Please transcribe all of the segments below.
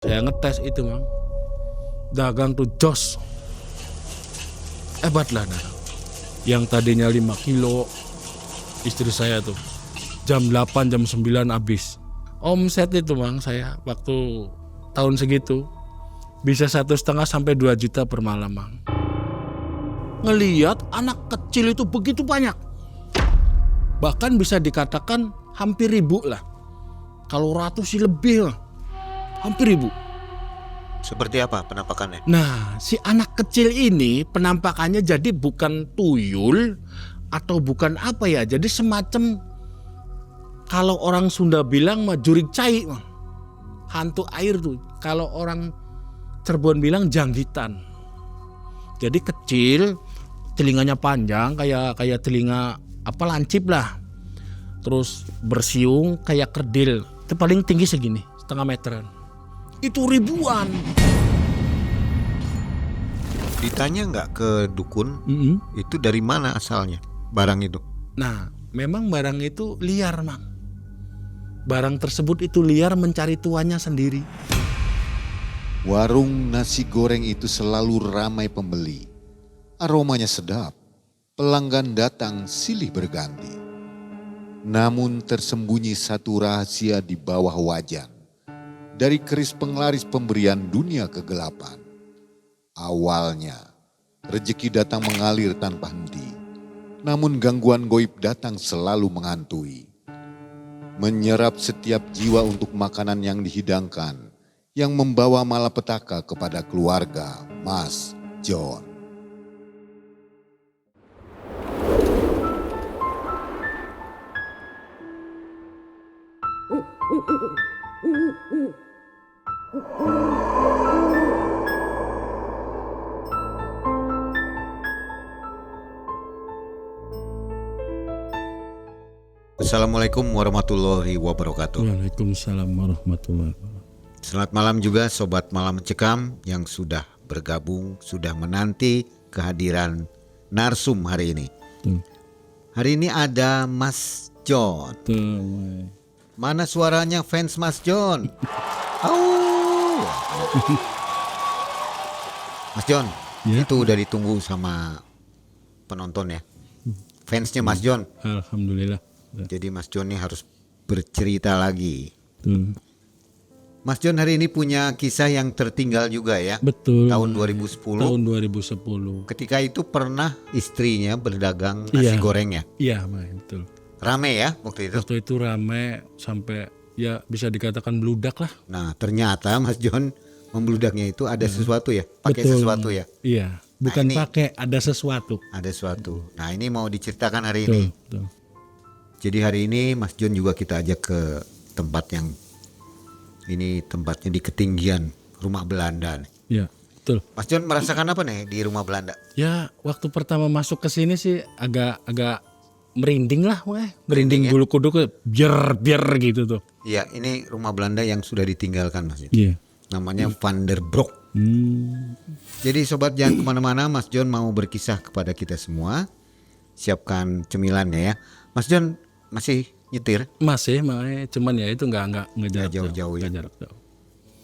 Saya ngetes itu Mang, dagang tuh jos, hebat lah dagang. Yang tadinya 5 kilo, istri saya tuh jam 8 jam 9 habis. Omset itu Mang saya waktu tahun segitu bisa 1,5 sampai 2 juta per malam Mang. Ngelihat anak kecil itu begitu banyak, bahkan bisa dikatakan hampir 1.000 lah. Kalau ratus sih lebih lah, hampir 1.000. Seperti apa penampakannya? Nah, si anak kecil ini penampakannya jadi bukan tuyul atau bukan apa ya, jadi semacam kalau orang Sunda bilang mah jurik cai, hantu air tuh. Kalau orang Cirebon bilang janggitan. Jadi kecil, telinganya panjang kayak telinga apa lancip lah. Terus bersiung kayak kerdil. Itu paling tinggi segini, 0,5 meteran. Itu ribuan. Ditanya nggak ke dukun, itu dari mana asalnya barang itu? Nah, memang barang itu liar, Mang. Barang tersebut itu liar mencari tuannya sendiri. Warung nasi goreng itu selalu ramai pembeli. Aromanya sedap, pelanggan datang silih berganti. Namun tersembunyi satu rahasia di bawah wajan. Dari keris penglaris pemberian dunia kegelapan. Awalnya, rezeki datang mengalir tanpa henti. Namun gangguan goib datang selalu menghantui. Menyerap setiap jiwa untuk makanan yang dihidangkan. Yang membawa malapetaka kepada keluarga Mas John. Assalamualaikum warahmatullahi wabarakatuh. Waalaikumsalam warahmatullahi wabarakatuh. Selamat malam juga Sobat Malam Mencekam yang sudah bergabung, sudah menanti kehadiran narsum hari ini. Hari ini ada Mas John. Mana suaranya fans Mas John? Au. Mas John, Ya. itu udah ditunggu sama penonton ya. Fansnya Mas John. Alhamdulillah. Jadi Mas John ini harus bercerita lagi. Betul. Mas John hari ini punya kisah yang tertinggal juga ya. Betul. Tahun 2010. Tahun 2010. Ketika itu pernah istrinya berdagang nasi Iya. goreng ya. Iya, Mang, betul. Rame ya waktu itu. Waktu itu rame sampai ya bisa dikatakan beludak lah. Nah ternyata Mas John membludaknya itu ada sesuatu ya. Pakai Betul. sesuatu ya. Iya, bukan ini- pakai, ada sesuatu. Ada sesuatu. Nah ini mau diceritakan hari ini. Betul. Jadi hari ini Mas John juga kita ajak ke tempat yang ini tempatnya di ketinggian rumah Belanda nih. Iya, betul. Mas John merasakan apa nih di rumah Belanda? Ya, waktu pertama masuk ke sini sih agak merinding lah, merinding bulu kuduk, biar gitu tuh. Iya, ini rumah Belanda yang sudah ditinggalkan Mas John. Iya. Namanya Van der Broek. Jadi sobat jangan kemana-mana, Mas John mau berkisah kepada kita semua. Siapkan cemilannya ya. Mas John masih nyetir? Masih, makanya cuman ya itu nggak ngejarak jauh-jauh ya. nggak jarak jauh.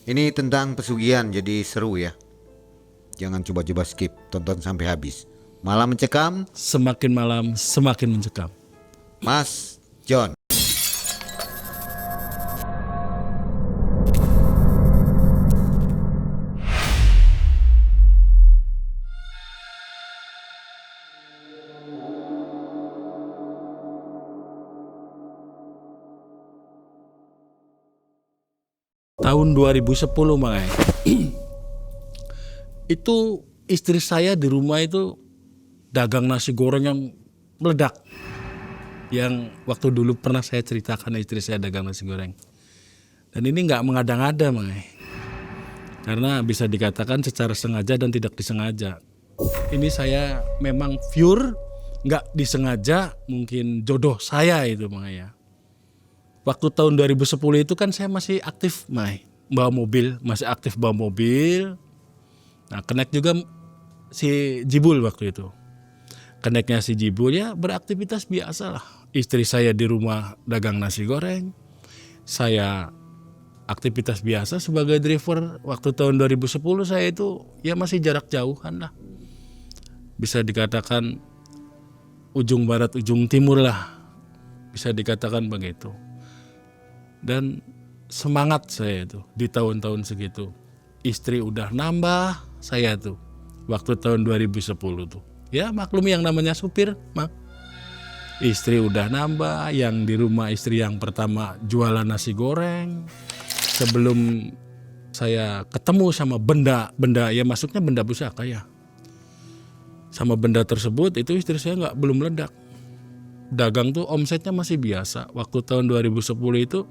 Ini tentang pesugihan, jadi seru ya. Jangan coba-coba skip, tonton sampai habis. Malam Mencekam, Semakin malam semakin mencekam. Mas John. Tahun 2010 makanya. Itu istri saya di rumah itu dagang nasi goreng yang meledak. Yang waktu dulu pernah saya ceritakan istri saya dagang nasi goreng. Dan ini nggak mengada-ngada makanya. Karena bisa dikatakan secara sengaja dan tidak disengaja. Ini saya memang pure, nggak disengaja, mungkin jodoh saya itu makanya. Waktu tahun 2010 itu kan saya masih aktif bawa mobil, masih aktif bawa mobil. Nah, connect juga si Jibul waktu itu. Connectnya si Jibul ya beraktivitas biasa lah. Istri saya di rumah dagang nasi goreng. Saya aktivitas biasa sebagai driver. Waktu tahun 2010 saya itu ya masih jarak jauhan lah. Bisa dikatakan ujung barat ujung timur lah. Bisa dikatakan begitu. Dan semangat saya itu di tahun-tahun segitu. Istri udah nambah saya tuh. Waktu tahun 2010 tuh. Ya maklum yang namanya supir, Mak. Istri udah nambah, yang di rumah istri yang pertama jualan nasi goreng. Sebelum saya ketemu sama benda ya maksudnya benda pusaka ya. Sama benda tersebut itu istri saya belum meledak. Dagang tuh omsetnya masih biasa. Waktu tahun 2010 itu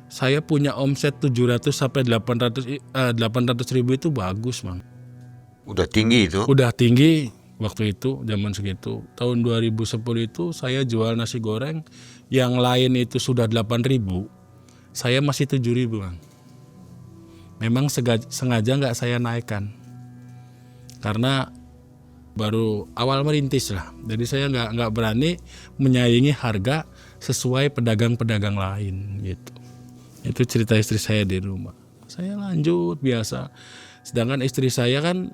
saya punya omset 700 sampai 800 ribu itu bagus, Bang. Udah tinggi itu. Udah tinggi. Waktu itu zaman segitu tahun 2010 itu saya jual nasi goreng yang lain itu sudah 8.000, saya masih 7.000, Bang. Memang sengaja nggak saya naikkan karena baru awal merintis lah, jadi saya nggak berani menyaingi harga sesuai pedagang-pedagang lain gitu. Itu cerita istri saya di rumah. Saya lanjut biasa, sedangkan istri saya kan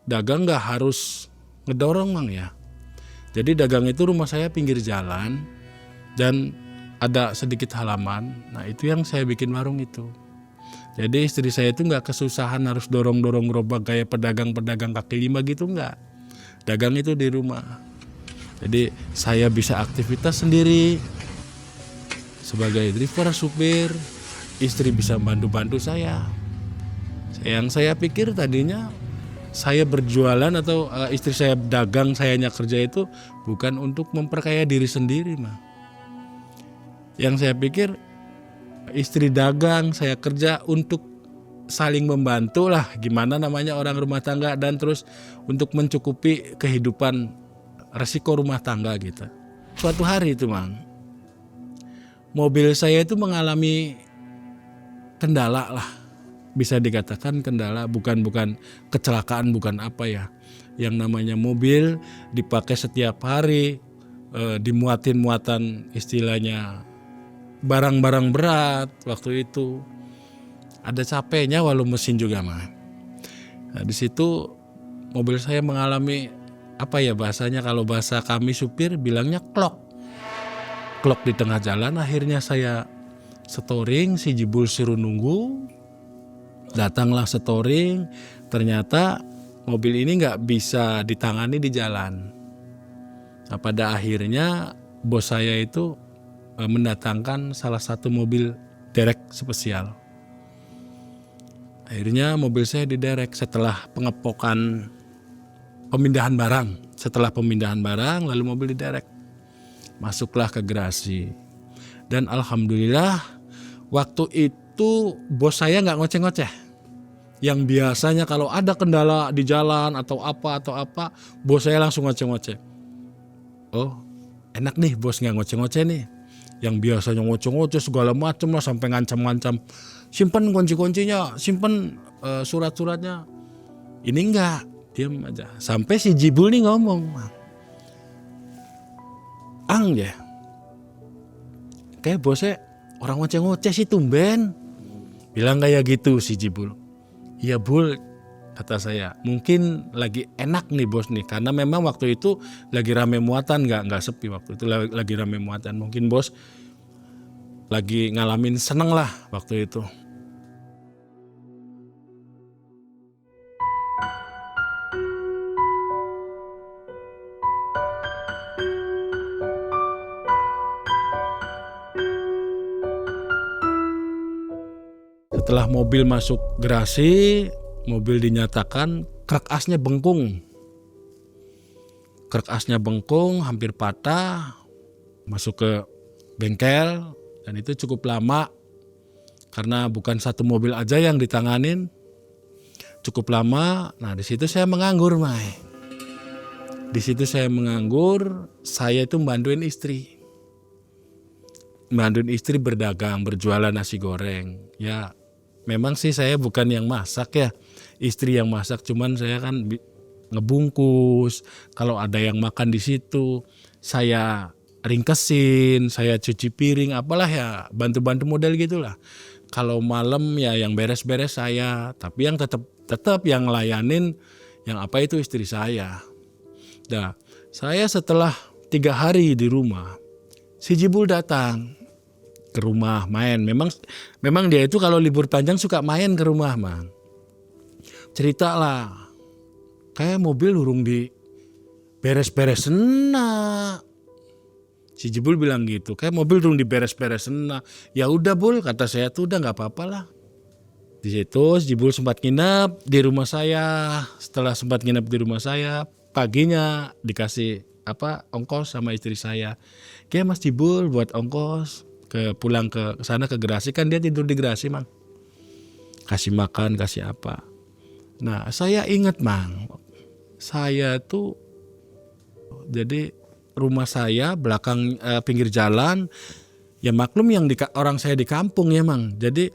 dagang nggak harus ngedorong, Mang ya. Jadi dagang itu rumah saya pinggir jalan dan ada sedikit halaman. Nah itu yang saya bikin warung itu. Jadi istri saya itu nggak kesusahan harus dorong-dorong gerobak kayak pedagang-pedagang kaki lima gitu, nggak. Dagang itu di rumah. Jadi saya bisa aktivitas sendiri sebagai driver supir. Istri bisa bantu-bantu saya. Yang saya pikir tadinya saya berjualan atau istri saya dagang, sayanya kerja itu bukan untuk memperkaya diri sendiri, mah. Yang saya pikir istri dagang, saya kerja untuk saling membantu lah, gimana namanya orang rumah tangga, dan terus untuk mencukupi kehidupan resiko rumah tangga gitu. Suatu hari itu, Mang, mobil saya itu mengalami kendala lah. Bisa dikatakan kendala, bukan kecelakaan, bukan apa ya. Yang namanya mobil dipakai setiap hari, dimuatin muatan istilahnya barang-barang berat waktu itu. Ada capeknya walau mesin juga, mah. Nah, di situ mobil saya mengalami apa ya bahasanya, kalau bahasa kami supir bilangnya klok di tengah jalan. Akhirnya saya storing, si Jibul suruh nunggu. Datanglah storing, ternyata mobil ini nggak bisa ditangani di jalan. Nah, pada akhirnya bos saya itu mendatangkan salah satu mobil derek spesial. Akhirnya mobil saya diderek setelah pengepokan pemindahan barang. Setelah pemindahan barang lalu mobil diderek. Masuklah ke garasi. Dan alhamdulillah waktu itu bos saya nggak ngoceh-ngoceh. Yang biasanya kalau ada kendala di jalan atau apa, bos saya langsung ngoceh-ngoceh. Oh, enak nih bos nggak ngoceh-ngoceh nih. Yang biasanya ngoceh-ngoceh segala macam lah, sampai ngancam-ngancam. Simpen kunci-kuncinya, simpen surat-suratnya. Ini enggak, diam aja. Sampai si Jibul nih ngomong, Ang ya, kayak bosnya orang ngoceh-ngoceh sih tumben. Bilang kayak gitu si Jibul. Iya Bul, kata saya, mungkin lagi enak nih bos nih, karena memang waktu itu lagi rame muatan, nggak sepi waktu itu, lagi rame muatan. Mungkin bos lagi ngalamin seneng lah waktu itu. Setelah mobil masuk garasi, mobil dinyatakan krek asnya bengkung. Krek asnya bengkung, hampir patah, masuk ke bengkel, dan itu cukup lama karena bukan satu mobil aja yang ditanganin, cukup lama. Nah di situ saya menganggur, Mai. Di situ saya menganggur, saya itu bantuin istri berdagang, berjualan nasi goreng. Ya memang sih saya bukan yang masak ya, istri yang masak, cuman saya kan ngebungkus. Kalau ada yang makan di situ, saya ringkesin, saya cuci piring, apalah ya, bantu-bantu model gitulah. Kalau malam ya yang beres-beres saya, tapi yang tetap yang layanin yang apa itu istri saya. Nah, saya setelah 3 hari di rumah, si Jibul datang ke rumah main. Memang dia itu kalau libur panjang suka main ke rumah, Mang. Cerita lah, kayak mobil urung di beres-beres nak. Si Jibul bilang gitu, kayak mobil urung di beres-beres nak. Ya udah Bul, kata saya tuh udah nggak apa-apa lah. Di situ si Jibul sempat nginep di rumah saya. Setelah sempat nginep di rumah saya, paginya dikasih ongkos sama istri saya. Kayak Mas Jibul buat ongkos pulang ke sana ke Gerasi, kan dia tidur di Gerasi, Mang. Kasih makan, kasih apa. Nah, saya ingat, Mang. Saya tuh jadi rumah saya belakang pinggir jalan. Ya maklum yang orang saya di kampung ya, Mang. Jadi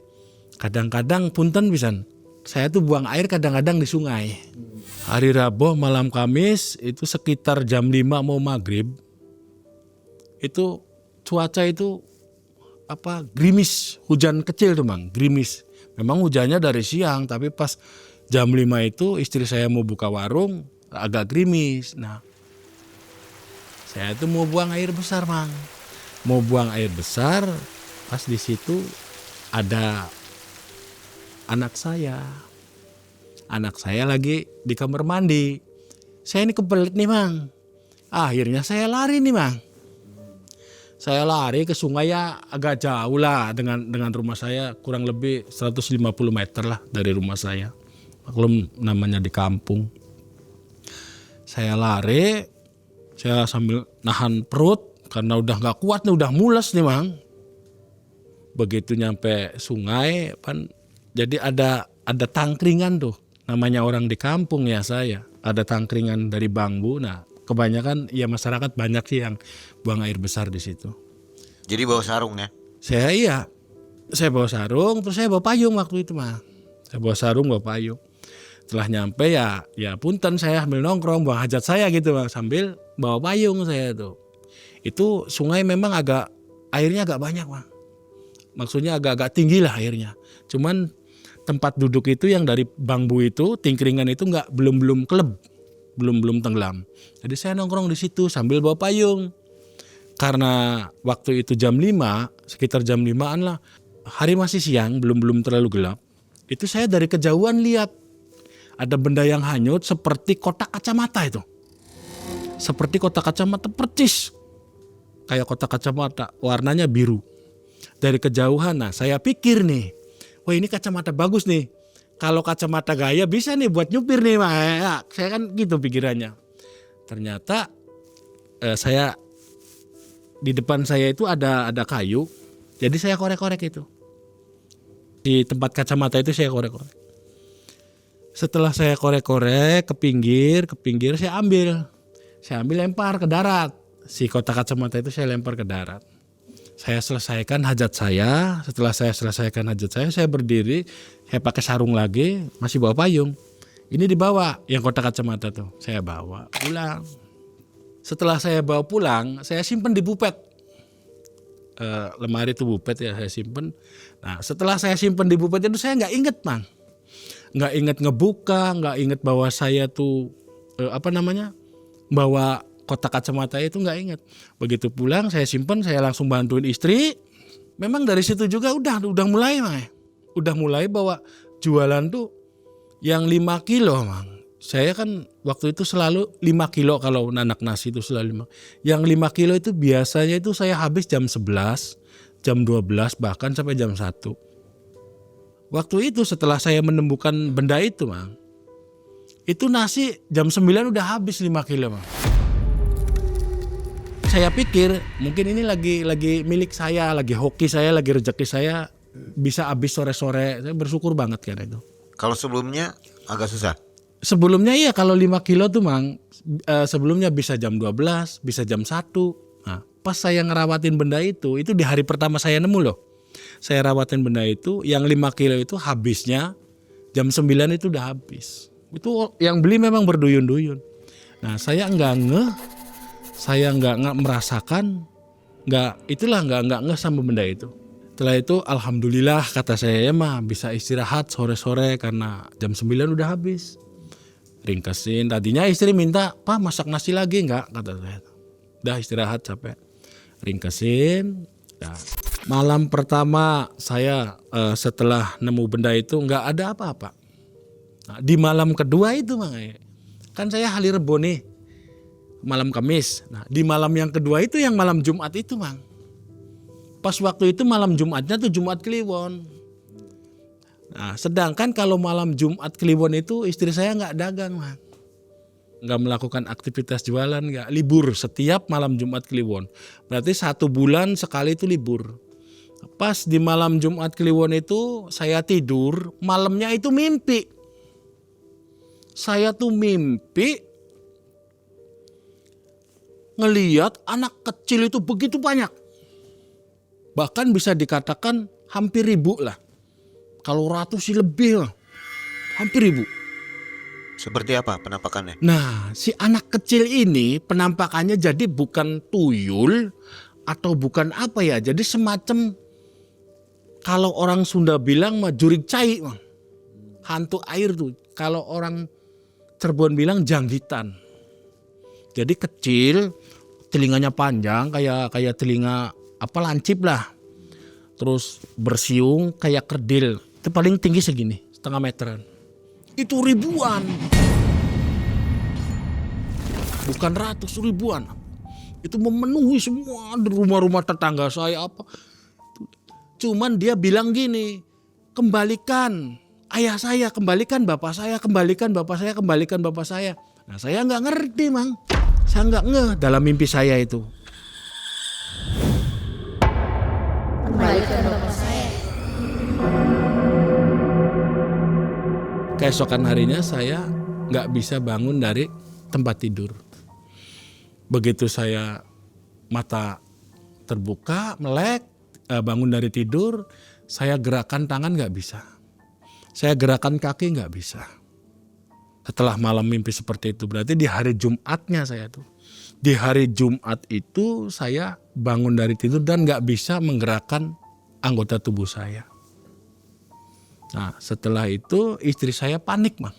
kadang-kadang punten pisan. Saya tuh buang air kadang-kadang di sungai. Hari Rabu malam Kamis itu sekitar jam 5 mau maghrib. Itu cuaca itu gerimis, hujan kecil tuh, Mang, gerimis. Memang hujannya dari siang, tapi pas jam 5 itu istri saya mau buka warung, agak gerimis. Nah, saya tuh mau buang air besar, Mang. Mau buang air besar, pas di situ ada anak saya. Anak saya lagi di kamar mandi. Saya ini kebelet nih, Mang. Akhirnya saya lari nih, Mang. Saya lari ke sungai ya agak jauh lah dengan rumah saya, kurang lebih 150 meter lah dari rumah saya. Maklum namanya di kampung. Saya lari, saya sambil nahan perut karena udah gak kuat nih, udah mules nih, Mang. Begitu nyampe sungai, jadi ada tangkringan tuh. Namanya orang di kampung ya saya. Ada tangkringan dari bambu. Nah, kebanyakan ya masyarakat banyak sih yang buang air besar di situ. Jadi bawa sarung ya? Saya bawa sarung, terus saya bawa payung waktu itu, mah. Saya bawa sarung, bawa payung. Setelah nyampe ya punten saya sambil nongkrong buang hajat saya gitu, Bang, sambil bawa payung saya tuh. Itu sungai memang airnya agak banyak, Bang. Maksudnya agak tinggi lah airnya. Cuman tempat duduk itu yang dari bambu itu, tingkringan itu belum keleb. Belum tenggelam. Jadi saya nongkrong di situ sambil bawa payung. Karena waktu itu jam 5, sekitar jam 5-an lah. Hari masih siang, belum terlalu gelap. Itu saya dari kejauhan lihat ada benda yang hanyut seperti kotak kacamata itu. Seperti kotak kacamata percis. Kayak kotak kacamata, warnanya biru. Dari kejauhan, nah saya pikir nih, wah ini kacamata bagus nih. Kalau kacamata gaya bisa nih buat nyupir nih, Mak. Ya, saya kan gitu pikirannya. Ternyata saya di depan saya itu ada kayu. Jadi saya korek-korek itu. Di tempat kacamata itu saya korek-korek. Setelah saya korek-korek ke pinggir saya ambil. Saya ambil lempar ke darat. Si kotak kacamata itu saya lempar ke darat. Saya selesaikan hajat saya. Setelah saya selesaikan hajat saya berdiri. Saya pakai sarung lagi, masih bawa payung. Ini dibawa yang kotak kacamata tuh. Saya bawa pulang. Setelah saya bawa pulang, saya simpen di bupet. Lemari itu bupet ya, saya simpen. Nah, setelah saya simpen di bupet itu saya nggak inget, Mang. Nggak inget ngebuka, nggak inget bahwa saya tuh bawa kotak kacamata itu, nggak inget. Begitu pulang saya simpen, saya langsung bantuin istri. Memang dari situ juga udah mulai, Mang. Udah mulai bawa jualan tuh yang 5 kilo, Mang. Saya kan waktu itu selalu 5 kilo kalau nanak nasi itu selalu 5. Yang 5 kilo itu biasanya itu saya habis jam 11, jam 12 bahkan sampai jam 1. Waktu itu setelah saya menemukan benda itu, Mang. Itu nasi jam 9 udah habis 5 kilo, Mang. Saya pikir mungkin ini lagi milik saya, lagi hoki saya, lagi rezeki saya. Bisa habis sore-sore, saya bersyukur banget kan itu. Kalau sebelumnya agak susah? Sebelumnya iya, kalau 5 kilo tuh, Mang, sebelumnya bisa jam 12, bisa jam 1. Nah, pas saya ngerawatin benda itu di hari pertama saya nemu loh. Saya rawatin benda itu, yang 5 kilo itu habisnya jam 9 itu udah habis. Itu yang beli memang berduyun-duyun. Nah, saya nggak merasakan nggak ngeh sama benda itu. Setelah itu alhamdulillah kata saya ya mah bisa istirahat sore-sore karena jam 9 udah habis. Ringkesin, tadinya istri minta, "Pak masak nasi lagi enggak?" kata saya. Udah istirahat capek. Ringkesin. Nah, malam pertama saya setelah nemu benda itu nggak ada apa-apa. Nah, di malam kedua itu makanya kan saya hari Rebo nih, malam Kamis. Nah di malam yang kedua itu yang malam Jumat itu Mang. Pas waktu itu malam Jumatnya tuh Jumat Kliwon. Nah sedangkan kalau malam Jumat Kliwon itu istri saya nggak dagang Mang. Nggak melakukan aktivitas jualan, nggak, libur setiap malam Jumat Kliwon. Berarti 1 bulan sekali itu libur. Pas di malam Jumat Kliwon itu saya tidur, malamnya itu mimpi. Saya tuh mimpi ngeliat anak kecil itu begitu banyak. Bahkan bisa dikatakan hampir 1000 lah. Kalau ratus sih lebih lah. Hampir 1000. Seperti apa penampakannya? Nah, si anak kecil ini penampakannya jadi bukan tuyul atau bukan apa ya. Jadi semacam kalau orang Sunda bilang mah jurig cai, Bang. Hantu air tuh. Kalau orang Cirebon bilang janggitan. Jadi kecil, telinganya panjang kayak telinga apa lancip lah. Terus bersiung kayak kerdil. Itu paling tinggi segini, 1,5 meteran. Itu ribuan. Bukan ratus, ribuan. Itu memenuhi semua di rumah-rumah tetangga saya apa. Cuman dia bilang gini, kembalikan ayah saya, kembalikan bapak saya, kembalikan bapak saya, kembalikan bapak saya. Nah saya nggak ngerti Mang. Saya nggak ngeh dalam mimpi saya itu. Kembalikan bapak saya. Keesokan harinya saya nggak bisa bangun dari tempat tidur. Begitu saya mata terbuka, melek, bangun dari tidur, saya gerakan tangan nggak bisa. Saya gerakan kaki nggak bisa. Setelah malam mimpi seperti itu, berarti di hari Jumatnya saya tuh. Di hari Jumat itu saya bangun dari tidur dan nggak bisa menggerakkan anggota tubuh saya. Nah setelah itu istri saya panik Mang.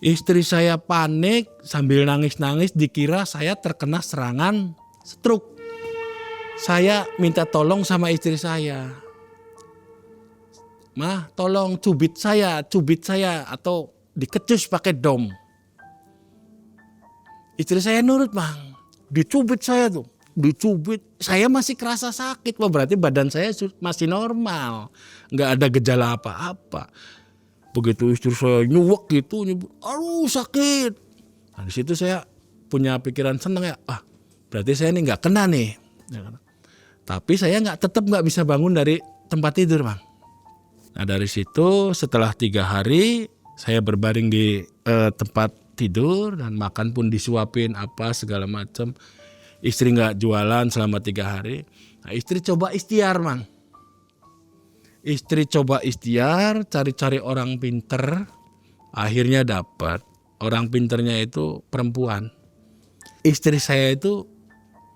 Istri saya panik sambil nangis-nangis dikira saya terkena serangan stroke. Saya minta tolong sama istri saya. Mah tolong cubit saya atau dikecus pakai dom. Istri saya nurut Mang. Dicubit saya tuh. Dicubit. Saya masih kerasa sakit. Wah berarti badan saya masih normal. Nggak ada gejala apa-apa. Begitu istri saya nyuwek gitu. Aduh sakit. Nah di situ saya punya pikiran seneng ya. Berarti saya ini nggak kena nih. Tapi saya tetap nggak bisa bangun dari tempat tidur Mang. Nah dari situ setelah 3 hari saya berbaring di tempat tidur dan makan pun disuapin apa segala macam. Istri nggak jualan selama 3 hari. Nah, istri coba ikhtiar Mang. Istri coba ikhtiar cari-cari orang pinter. Akhirnya dapat. Orang pinternya itu perempuan. Istri saya itu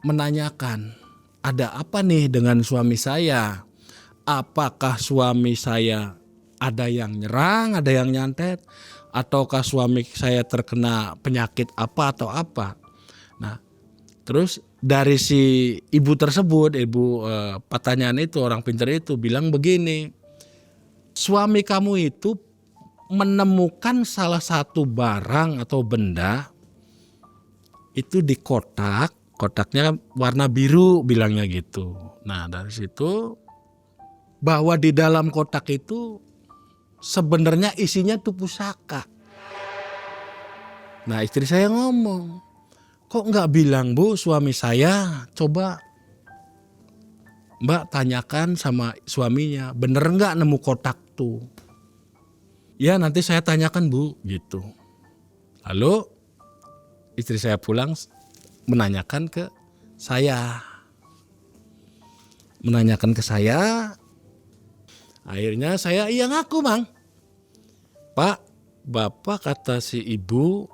menanyakan, ada apa nih dengan suami saya? Apakah suami saya ada yang nyerang, ada yang nyantet, ataukah suami saya terkena penyakit apa atau apa? Nah, terus dari si ibu tersebut, pertanyaan itu orang pintar itu bilang begini, suami kamu itu menemukan salah satu barang atau benda itu di kotaknya warna biru bilangnya gitu. Nah dari situ bahwa di dalam kotak itu sebenarnya isinya tuh pusaka. Nah istri saya ngomong, kok nggak bilang Bu suami saya, coba Mbak tanyakan sama suaminya, bener nggak nemu kotak tuh? Ya nanti saya tanyakan Bu gitu. Lalu istri saya pulang menanyakan ke saya. Akhirnya saya ngaku Mang. Pak, Bapak kata si ibu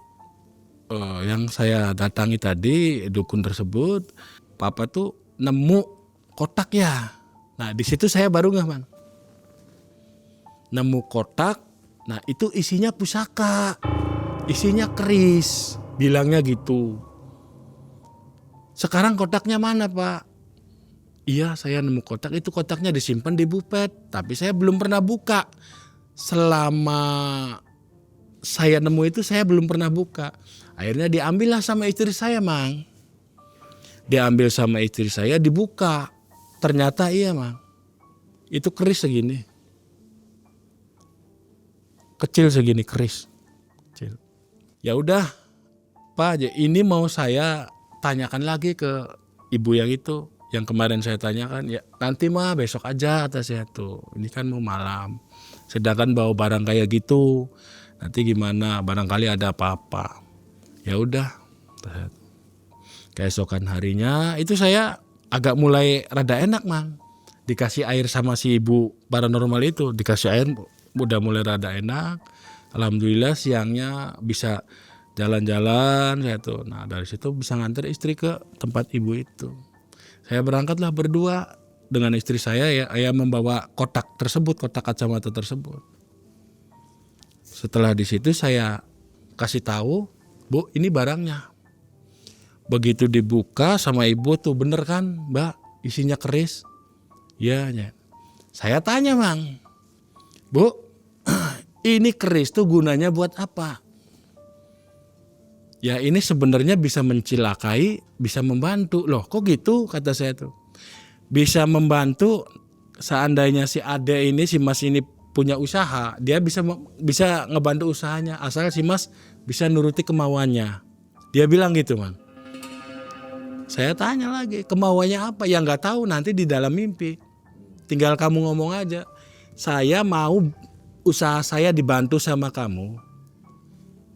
yang saya datangi tadi, dukun tersebut, papa tuh nemu kotak ya. Nah di situ saya baru nggak Bang. Nemu kotak, nah itu isinya pusaka, isinya keris, bilangnya gitu. Sekarang kotaknya mana Pak? Iya saya nemu kotak, itu kotaknya disimpan di bupet, tapi saya belum pernah buka. Selama saya nemu itu saya belum pernah buka. Akhirnya diambillah sama istri saya Mang. Diambil sama istri saya, dibuka. Ternyata iya Mang, itu keris segini. Kecil segini keris. Kecil. Ya udah Pak, ini mau saya tanyakan lagi ke ibu yang itu. Yang kemarin saya tanyakan, ya nanti mah besok aja kata saya tuh. Ini kan mau malam. Sedangkan bawa barang kayak gitu, nanti gimana? Barangkali ada apa-apa. Ya udah. Keesokan harinya itu saya agak mulai rada enak Mang. Dikasih air sama si ibu paranormal itu, dikasih air udah mulai rada enak. Alhamdulillah siangnya bisa jalan-jalan saya tuh. Nah dari situ bisa nganter istri ke tempat ibu itu. Saya berangkatlah berdua dengan istri saya ya, saya membawa kotak tersebut, kotak kacamata tersebut. Setelah di situ saya kasih tahu, Bu ini barangnya. Begitu dibuka sama ibu tuh bener kan Mbak isinya keris? Ya. Saya tanya Mang, Bu ini keris tuh gunanya buat apa? Ya ini sebenarnya bisa mencelakai, bisa membantu. Loh kok gitu kata saya tuh. Bisa membantu seandainya si Ade ini, si Mas ini punya usaha. Dia bisa ngebantu usahanya asal si Mas bisa nuruti kemauannya. Dia bilang gitu Mang. Saya tanya lagi kemauannya apa? Ya nggak tahu nanti di dalam mimpi. Tinggal kamu ngomong aja. Saya mau usaha saya dibantu sama kamu.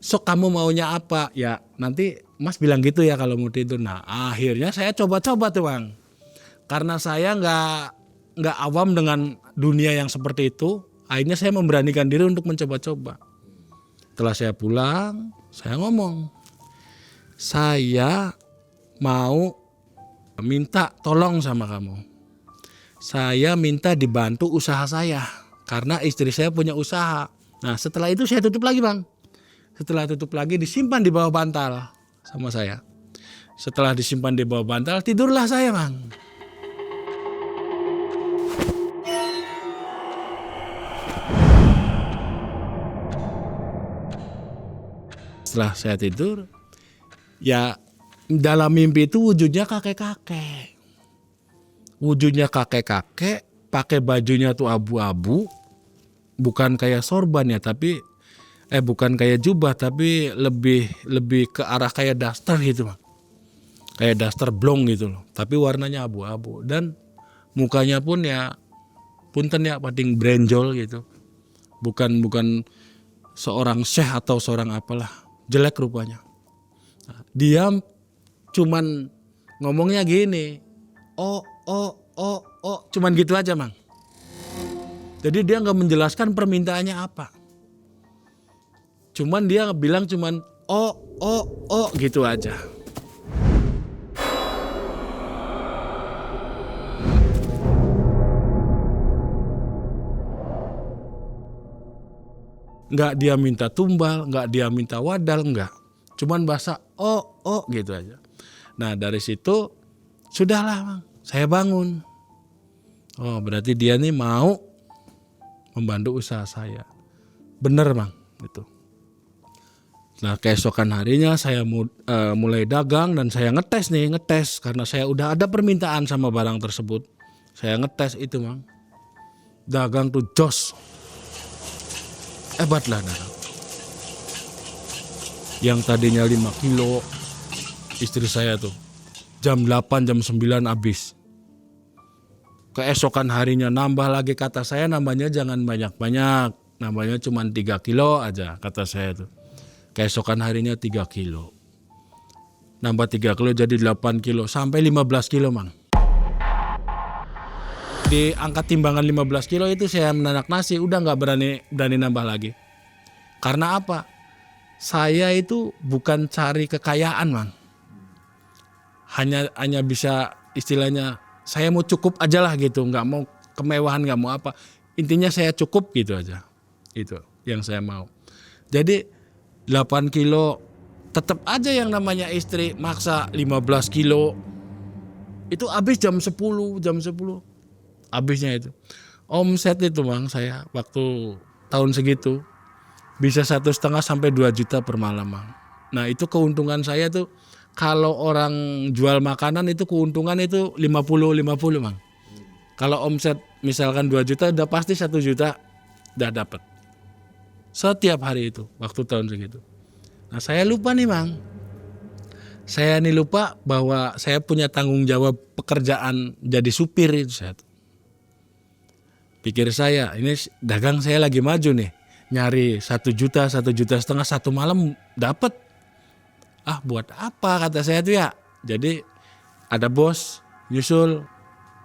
Sok kamu maunya apa? Ya nanti Mas bilang gitu ya kalau mau tidur. Nah akhirnya saya coba-coba tuh Bang. Karena saya nggak awam dengan dunia yang seperti itu. Akhirnya saya memberanikan diri untuk mencoba-coba. Setelah saya pulang, saya ngomong. Saya mau minta tolong sama kamu. Saya minta dibantu usaha saya. Karena istri saya punya usaha. Nah setelah itu saya tutup lagi Bang. Setelah tutup lagi disimpan di bawah bantal sama saya. Setelah disimpan di bawah bantal tidurlah saya Bang. Setelah saya tidur, ya dalam mimpi itu wujudnya kakek-kakek. Wujudnya kakek-kakek, pakai bajunya tuh abu-abu. Bukan kayak sorban ya, tapi bukan kayak jubah, tapi lebih ke arah kayak daster gitu Bang. Kayak daster blong gitu loh, tapi warnanya abu-abu dan mukanya pun ya punten ya pating brenjol gitu. Bukan seorang syekh atau seorang apalah, jelek rupanya. Nah, dia cuman ngomongnya gini, oh, cuman gitu aja Mang. Jadi dia nggak menjelaskan permintaannya apa. Cuman dia bilang cuman oh gitu aja. Nggak dia minta tumbal, nggak dia minta wadal, nggak. Cuman bahasa oh gitu aja. Nah dari situ sudahlah Bang, saya bangun. Oh berarti dia nih mau membantu usaha saya. Bener Bang gitu. Nah keesokan harinya saya mulai dagang dan saya ngetes karena saya udah ada permintaan sama barang tersebut. Saya ngetes itu Bang. Dagang tuh jos. Hebat lah dagang. Yang tadinya 5 kilo istri saya tuh jam 8 jam 9 habis. Keesokan harinya nambah lagi, kata saya nambahnya jangan banyak-banyak. Nambahnya cuma 3 kilo aja kata saya tuh. Keesokan harinya 3 kilo. Nambah 3 kilo jadi 8 kilo sampai 15 kilo Mang. Di angkat timbangan 15 kilo itu saya menanak nasi, udah gak berani nambah lagi. Karena apa? Saya itu bukan cari kekayaan Mang. hanya bisa istilahnya saya mau cukup aja lah gitu, nggak mau kemewahan, nggak mau apa. Intinya saya cukup gitu aja. Itu yang saya mau. Jadi 8 kilo tetap aja yang namanya istri maksa 15 kilo. Itu habis jam 10. Habisnya itu. Omset itu Bang saya waktu tahun segitu bisa 1,5 sampai 2 juta per malam Bang. Nah itu keuntungan saya tuh kalau orang jual makanan itu keuntungan itu 50 Bang. Kalau omset misalkan 2 juta udah pasti 1 juta udah dapat. Setiap hari itu waktu tahun segitu. Nah saya lupa nih Bang. Saya nih lupa bahwa saya punya tanggung jawab pekerjaan jadi supir itu saya. Pikir saya ini dagang saya lagi maju nih. Nyari 1 juta, 1,5 juta satu malam dapat. Ah buat apa kata saya tuh ya. Jadi ada bos nyusul.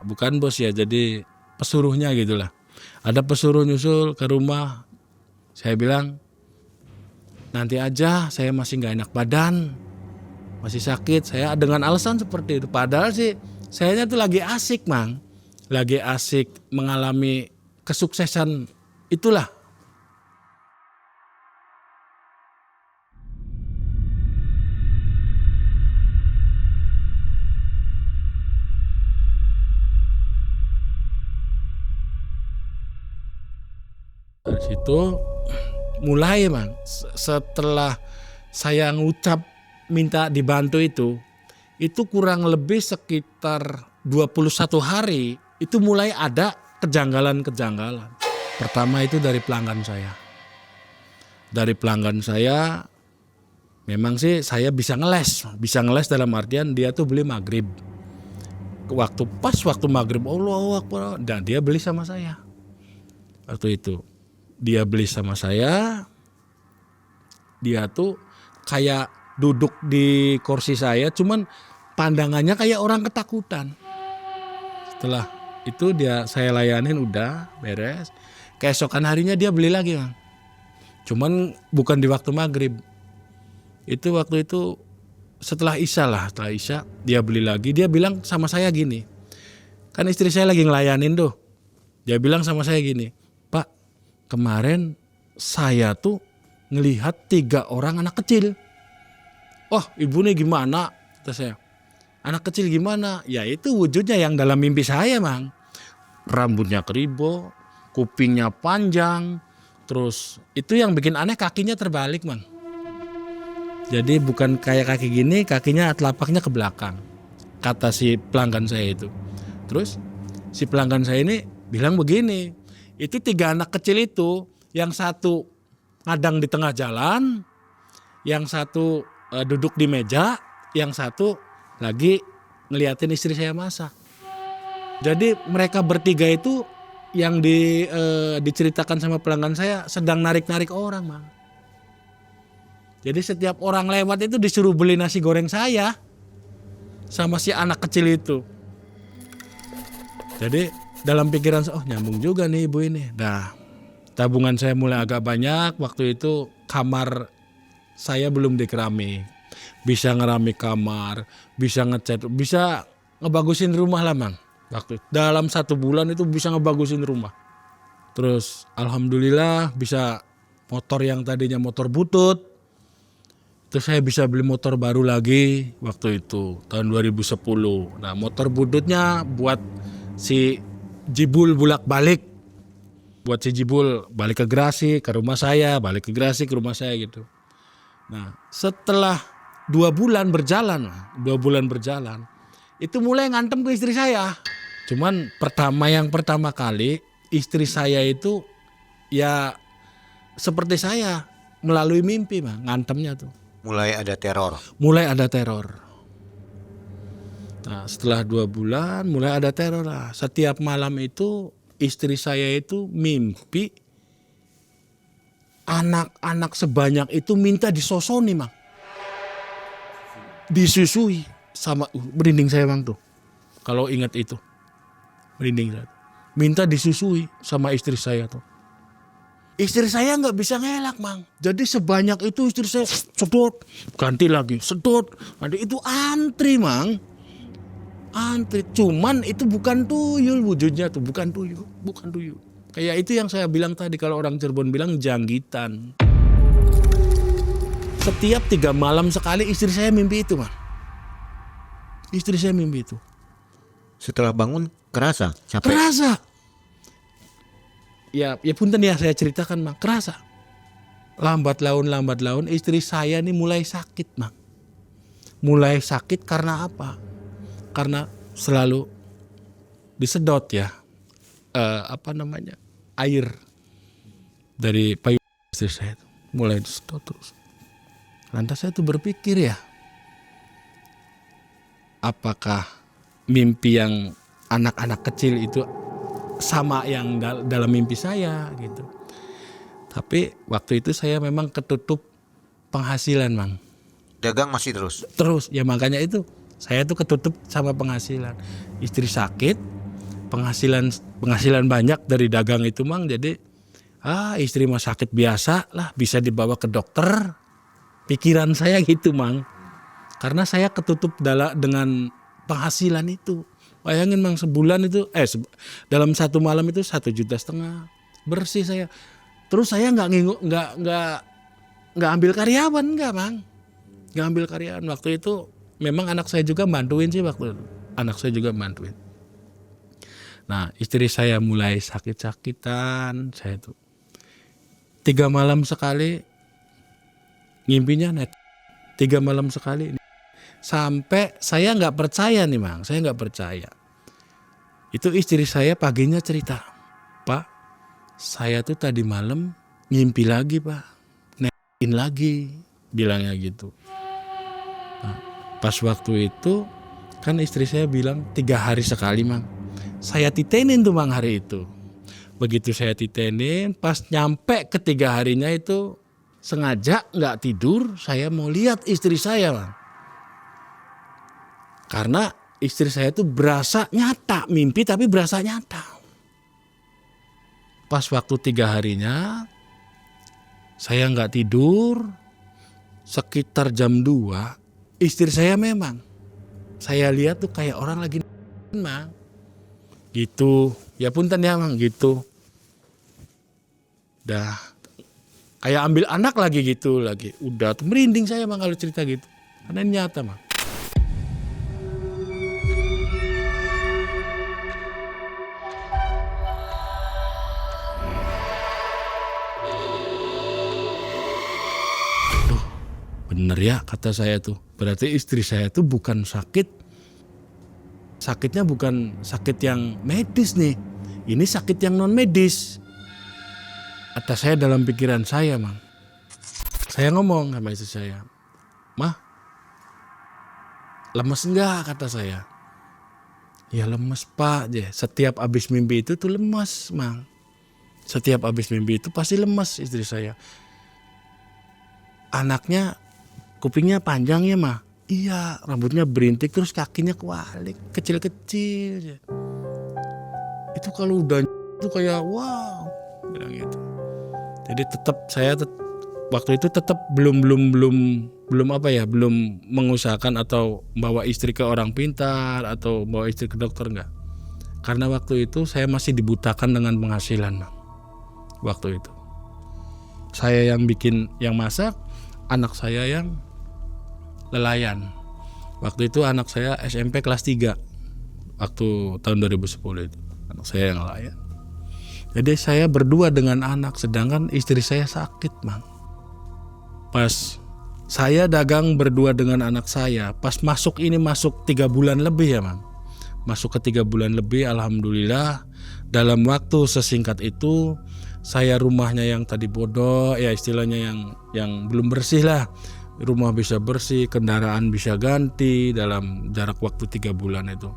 Bukan bos ya, jadi pesuruhnya gitulah. Ada pesuruh nyusul ke rumah. Saya bilang, nanti aja saya masih gak enak badan. Masih sakit. Saya dengan alasan seperti itu. Padahal sih sayanya tuh lagi asik Mang. Lagi asik mengalami kesuksesan itulah. Dari situ mulai Bang, setelah saya ngucap minta dibantu itu kurang lebih sekitar 21 hari itu mulai ada kejanggalan-kejanggalan. Pertama itu dari pelanggan saya. Dari pelanggan saya memang sih saya bisa ngeles dalam artian dia tuh beli maghrib. Waktu maghrib Allahu Akbar dan dia beli sama saya. Waktu itu dia beli sama saya, dia tuh kayak duduk di kursi saya, cuman pandangannya kayak orang ketakutan. Setelah itu saya layanin udah beres. Keesokan harinya dia beli lagi Bang. Cuman bukan di waktu maghrib. Itu waktu itu setelah Isya dia beli lagi. Dia bilang sama saya gini, kan istri saya lagi ngelayanin tuh. Dia bilang sama saya gini, Pak, kemarin saya tuh ngelihat 3 orang anak kecil. Oh ibu nih gimana? Kata saya. Anak kecil gimana? Ya itu wujudnya yang dalam mimpi saya Mang. Rambutnya keribo, kupingnya panjang. Terus itu yang bikin aneh kakinya terbalik Mang. Jadi bukan kayak kaki gini, kakinya telapaknya ke belakang. Kata si pelanggan saya itu. Terus si pelanggan saya ini bilang begini. Itu 3 anak kecil itu, yang satu ngadang di tengah jalan, yang satu duduk di meja, yang satu lagi ngeliatin istri saya masak. Jadi mereka bertiga itu yang diceritakan sama pelanggan saya sedang narik-narik orang Bang. Jadi setiap orang lewat itu disuruh beli nasi goreng saya sama si anak kecil itu. Jadi dalam pikiran saya, oh nyambung juga nih ibu ini. Nah tabungan saya mulai agak banyak. Waktu itu kamar saya belum dikeramik. Bisa ngeramik kamar, bisa ngecat, bisa ngebagusin rumah lah Bang. Waktu dalam 1 bulan itu bisa ngebagusin rumah. Terus alhamdulillah bisa motor yang tadinya motor butut. Terus saya bisa beli motor baru lagi waktu itu tahun 2010. Nah motor bututnya buat si Jibul bolak-balik. Buat si Jibul balik ke Grasi, ke rumah saya, balik ke Grasi, ke rumah saya gitu. Nah setelah 2 bulan berjalan, itu mulai ngantem ke istri saya. Cuman yang pertama kali istri saya itu ya seperti saya melalui mimpi Bang, ngantemnya tuh. Mulai ada teror. Nah setelah 2 bulan mulai ada teror lah. Setiap malam itu istri saya itu mimpi anak-anak sebanyak itu minta disosoni Bang. Disusui sama merinding saya Bang tuh. Kalau ingat itu. Merinding saya. Minta disusui sama istri saya tuh. Istri saya nggak bisa ngelak Bang. Jadi sebanyak itu istri saya sedot, ganti lagi, sedot. Nanti itu antri Bang. antri. Cuman itu bukan tuyul wujudnya tuh, bukan tuyul. Kayak itu yang saya bilang tadi, kalau orang Cirebon bilang janggitan. Setiap 3 malam sekali istri saya mimpi itu, Bang. Istri saya mimpi itu. Setelah bangun kerasa capek. Kerasa. Ya punten ya saya ceritakan, Bang. Kerasa. Lambat laun istri saya nih mulai sakit, Bang. Mulai sakit karena apa? Karena selalu disedot ya. Air dari payung istri saya itu mulai disedot terus. Lantas saya tuh berpikir ya, apakah mimpi yang anak-anak kecil itu sama yang dalam mimpi saya gitu. Tapi waktu itu saya memang ketutup penghasilan, Bang. Dagang masih terus. Terus ya makanya itu saya tuh ketutup sama penghasilan. Istri sakit, penghasilan banyak dari dagang itu, Bang. Jadi istri mah sakit biasa lah, bisa dibawa ke dokter. Pikiran saya gitu, Bang. Karena saya ketutup dengan penghasilan itu. Bayangin, Bang, sebulan itu dalam 1 malam itu 1,5 juta bersih saya. Terus saya nggak ambil karyawan, nggak, Bang. Nggak ambil karyawan. Waktu itu memang anak saya juga bantuin sih waktu itu. Anak saya juga bantuin. Nah, istri saya mulai sakit-sakitan. Saya tuh 3 malam sekali ngimpinya net. 3 malam sekali. Sampai saya nggak percaya nih, Bang. Saya nggak percaya. Itu istri saya paginya cerita, Pak, saya tuh tadi malam ngimpi lagi, Pak. Netin lagi, bilangnya gitu. Nah, pas waktu itu kan istri saya bilang 3 hari sekali, Bang. Saya titenin tuh, Bang, hari itu. Begitu saya titenin, pas nyampe ke 3 harinya itu sengaja nggak tidur, saya mau lihat istri saya, Bang. Karena istri saya tuh berasa nyata, mimpi tapi berasa nyata. Pas waktu 3 harinya saya nggak tidur, sekitar jam 2 istri saya memang saya lihat tuh kayak orang lagi Bang. Gitu. Ya punten ya, Bang, gitu. Dah kayak ambil anak lagi gitu lagi. Udah tuh merinding saya, Bang, kalau cerita gitu. Karena ini nyata, Bang. Bener ya kata saya tuh. Berarti istri saya tuh bukan sakit. Sakitnya bukan sakit yang medis nih. Ini sakit yang non medis. Kata saya dalam pikiran saya, Bang. Saya ngomong sama istri saya, Mah, lemes enggak, kata saya. Ya lemes, Pak. Setiap abis mimpi itu tuh lemes, Bang. Setiap abis mimpi itu pasti lemes istri saya. Anaknya kupingnya panjang ya, Mah? Iya, rambutnya berintik terus kakinya kualik, kecil-kecil. Itu kalau udah itu kayak wow, bilang gitu. Jadi waktu itu tetap belum mengusahakan atau bawa istri ke orang pintar atau bawa istri ke dokter, enggak. Karena waktu itu saya masih dibutakan dengan penghasilan, Bang. Waktu itu. Saya yang masak, anak saya yang nelayan. Waktu itu anak saya SMP kelas 3. Waktu tahun 2010 itu. Anak saya yang nelayan. Jadi saya berdua dengan anak, sedangkan istri saya sakit, Bang. Pas saya dagang berdua dengan anak saya, pas masuk 3 bulan lebih ya, Bang. Masuk ke 3 bulan lebih, alhamdulillah dalam waktu sesingkat itu saya rumahnya yang tadi bodoh, ya istilahnya yang belum bersih lah. Rumah bisa bersih, kendaraan bisa ganti dalam jarak waktu 3 bulan itu.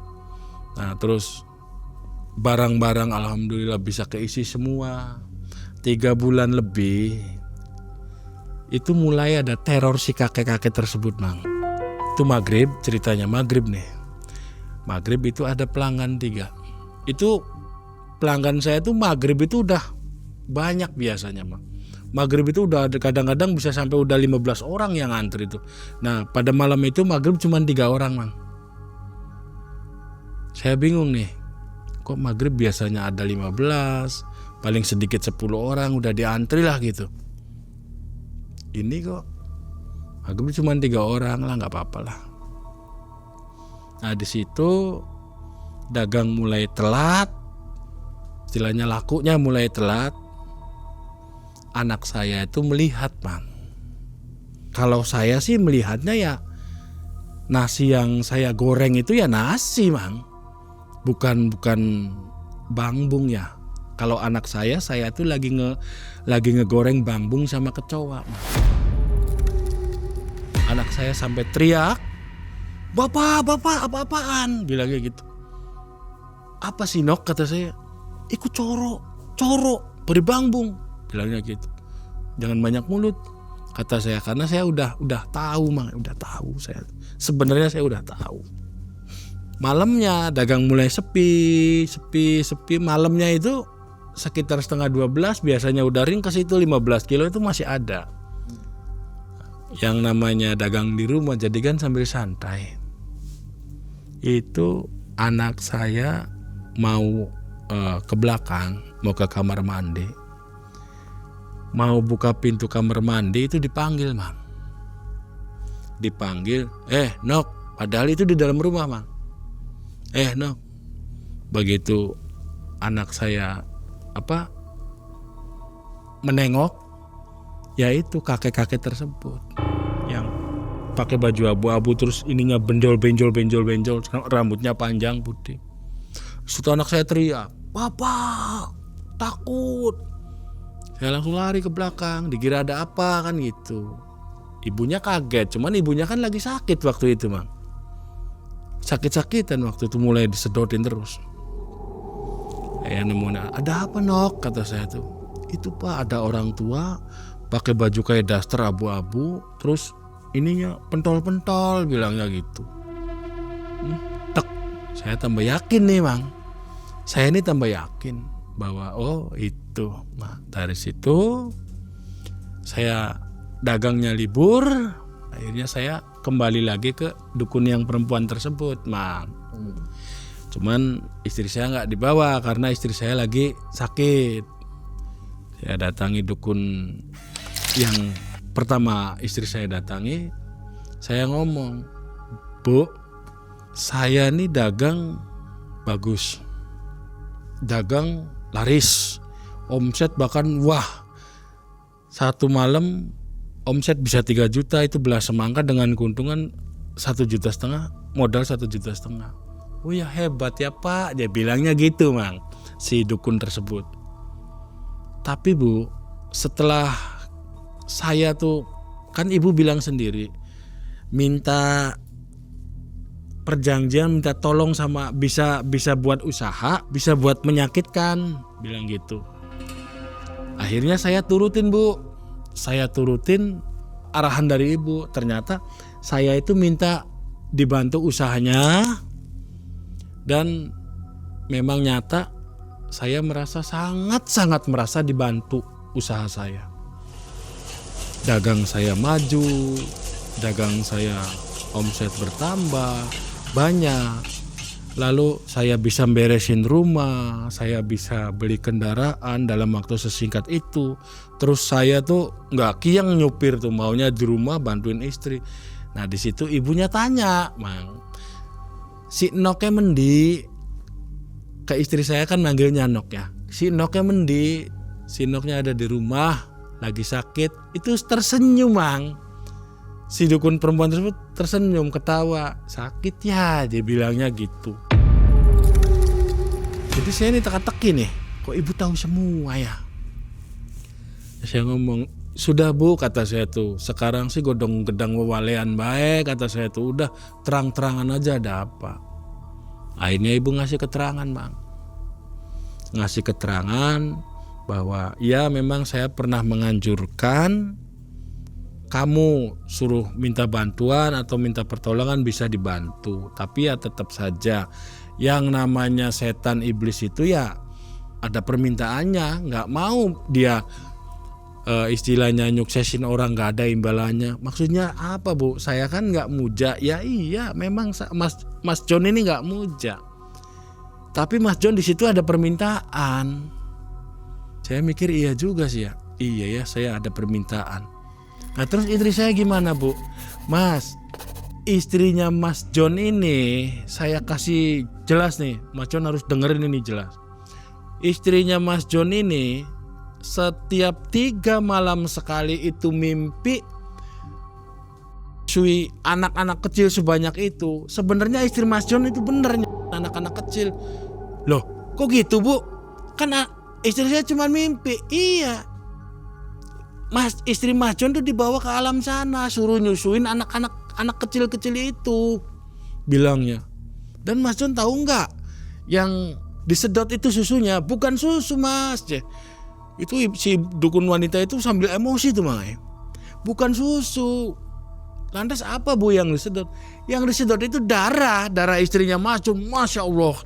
Nah terus barang-barang alhamdulillah bisa keisi semua. 3 bulan lebih itu mulai ada teror si kakek-kakek tersebut, Bang. Itu maghrib, ceritanya maghrib nih. Maghrib itu ada pelanggan 3. Itu pelanggan saya tuh maghrib itu udah banyak biasanya, Bang. Maghrib itu udah kadang-kadang bisa sampai udah 15 orang yang antri itu. Nah pada malam itu maghrib cuma 3 orang, Bang. Saya bingung nih, kok maghrib biasanya ada 15, paling sedikit 10 orang udah diantri lah gitu. Ini kok maghrib cuma 3 orang lah, nggak apa-apa lah. Nah di situ dagang mulai telat, istilahnya lakunya mulai telat. Anak saya itu melihat, Bang. Kalau saya sih melihatnya ya nasi yang saya goreng itu ya nasi, Bang. Bukan bangbung ya. Kalau anak saya tuh lagi ngegoreng bangbung sama kecoa. Anak saya sampai teriak, "Bapak, apa-apaan?" Bilangnya gitu. "Apa sih, Nok?" kata saya. "Ikut coro, beri bangbung." Bilangnya gitu. "Jangan banyak mulut," kata saya, karena saya udah tahu, Mang, udah tahu saya. Sebenarnya saya udah tahu. Malamnya dagang mulai sepi. Malamnya itu sekitar setengah 12 biasanya udah ringkes, itu 15 kilo itu masih ada. Yang namanya dagang di rumah jadi kan sambil santai. Itu anak saya mau ke belakang, mau ke kamar mandi. Mau buka pintu kamar mandi itu dipanggil, Mang. Dipanggil, Nok, padahal itu di dalam rumah, Mang. Nok. Begitu anak saya menengok, yaitu kakek-kakek tersebut yang pakai baju abu-abu, terus ininya benjol, rambutnya panjang putih. Setelah anak saya teriak, "Bapak, takut." Saya langsung lari ke belakang, dikira ada apa kan gitu. Ibunya kaget, cuman ibunya kan lagi sakit waktu itu, Mang. Sakit-sakitan waktu itu, mulai disedotin terus. "Ada apa, Nok?" kata saya tuh. "Itu, Pak, ada orang tua pakai baju kayak daster abu-abu, terus ininya pentol-pentol," bilangnya gitu. Tek, saya tambah yakin nih, Mang. Saya ini tambah yakin bahwa itu. Nah, dari situ saya dagangnya libur, akhirnya saya kembali lagi ke dukun yang perempuan tersebut, Mang. Cuman istri saya nggak dibawa karena istri saya lagi sakit. Saya datangi dukun yang pertama istri saya datangi. Saya ngomong, "Bu, saya nih dagang bagus, dagang laris, omset bahkan satu malam omset bisa 3 juta, itu belas semangka dengan keuntungan 1,5 juta, modal 1,5 juta. "Oh ya, hebat ya, Pak," dia bilangnya gitu, Mang, si dukun tersebut. Tapi, Bu, setelah saya tuh, kan ibu bilang sendiri, minta perjanjian, minta tolong sama bisa buat usaha, bisa buat menyakitkan, bilang gitu. Akhirnya saya turutin, Bu. Saya turutin arahan dari ibu. Ternyata saya itu minta dibantu usahanya, dan memang nyata saya merasa sangat merasa dibantu usaha saya. Dagang saya maju, dagang saya omset bertambah banyak. Lalu saya bisa beresin rumah, saya bisa beli kendaraan dalam waktu sesingkat itu. Terus saya tuh nggak kiang nyupir tuh, maunya di rumah bantuin istri. Nah di situ ibunya tanya, "Mang, si Noknya mendi?" Ke istri saya kan manggilnya Nok ya. "Si Noknya mendi?" "Si Noknya ada di rumah, lagi sakit." Itu tersenyum, Mang. Si dukun perempuan tersebut tersenyum, ketawa. "Sakit ya," dia bilangnya gitu. Jadi saya ini teka-teki nih, kok ibu tahu semua ya? Saya ngomong, "Sudah, Bu," kata saya tuh, "sekarang sih godong-gedang wewalean baik," kata saya tuh, "udah terang-terangan aja ada apa." Akhirnya ibu ngasih keterangan, Bang. Ngasih keterangan bahwa ya memang saya pernah menganjurkan kamu suruh minta bantuan atau minta pertolongan bisa dibantu, tapi ya tetap saja yang namanya setan iblis itu ya ada permintaannya, nggak mau dia istilahnya nyuksesin orang nggak ada imbalannya. Maksudnya apa, Bu? Saya kan nggak muja. Ya iya, memang Mas John ini nggak muja. Tapi Mas John di situ ada permintaan. Saya mikir iya juga sih ya. Iya ya, saya ada permintaan. Nah terus istri saya gimana Bu? Mas, istrinya Mas John ini saya kasih jelas nih. Mas John harus dengerin ini jelas. Istrinya Mas John ini setiap 3 malam sekali itu mimpi sui anak-anak kecil sebanyak itu. Sebenarnya istri Mas John itu bener anak-anak kecil. Loh kok gitu Bu? Kan istri saya cuma mimpi. Iya, istri Mas John tuh dibawa ke alam sana, suruh nyusuin anak kecil-kecil itu, bilangnya. Dan Mas John tahu nggak, yang disedot itu susunya bukan susu Mas. Itu si dukun wanita itu sambil emosi tuh Mang. Bukan susu. Lantas apa Bu yang disedot? Yang disedot itu darah istrinya Mas John. Masya Allah.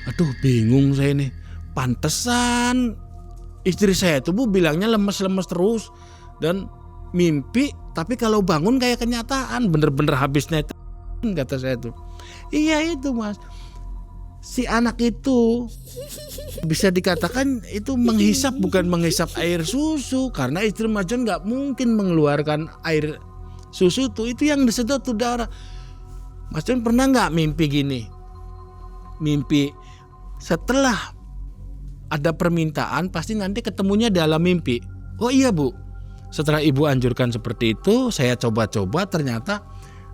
Aduh bingung saya nih. Pantesan istri saya tuh Bu bilangnya lemes-lemes terus dan mimpi, tapi kalau bangun kayak kenyataan, bener-bener habis net, kata saya tuh. Iya itu Mas, si anak itu bisa dikatakan itu menghisap, bukan menghisap air susu, karena istri Mas John nggak mungkin mengeluarkan air susu tuh, itu yang disedot tuh darah. Mas John pernah nggak mimpi gini? Mimpi setelah ada permintaan pasti nanti ketemunya dalam mimpi. Oh iya Bu, setelah Ibu anjurkan seperti itu, saya coba-coba, ternyata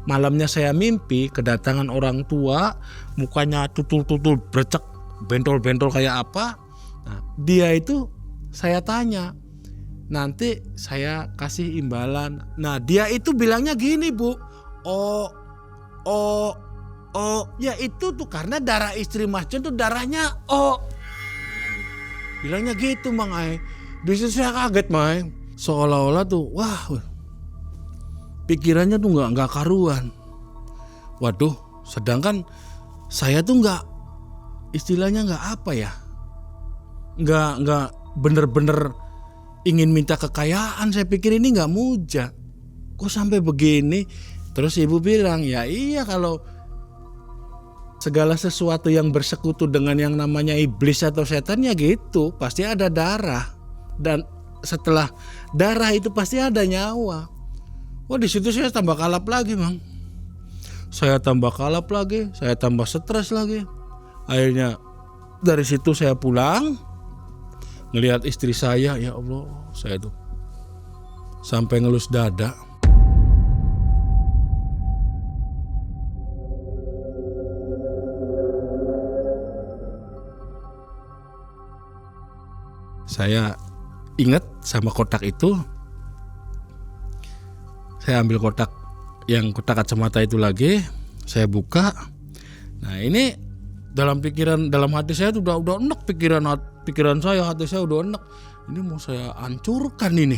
malamnya saya mimpi kedatangan orang tua, mukanya tutul-tutul, brecek, bentol-bentol kayak apa. Nah, dia itu saya tanya, nanti saya kasih imbalan. Nah dia itu bilangnya gini Bu, oh ya itu tuh karena darah istri Mas John tuh darahnya bilangnya gitu Mang Ai. Di situ saya kaget Mang, seolah-olah tuh wah pikirannya tuh nggak karuan. Waduh, sedangkan saya tuh nggak, istilahnya nggak apa ya, nggak bener-bener ingin minta kekayaan. Saya pikir ini nggak muja, kok sampai begini. Terus Ibu bilang ya iya, kalau segala sesuatu yang bersekutu dengan yang namanya iblis atau setan ya gitu, pasti ada darah, dan setelah darah itu pasti ada nyawa. Wah di situ saya tambah kalap lagi Mang. Saya tambah kalap lagi, saya tambah stres lagi. Akhirnya dari situ saya pulang, ngelihat istri saya, ya Allah, saya tuh sampai ngelus dada. Saya ingat sama kotak itu. Saya ambil kotak kacamata itu lagi, saya buka. Nah ini dalam hati saya tuh udah enek pikiran saya, hati saya udah enek. Ini mau saya hancurkan ini.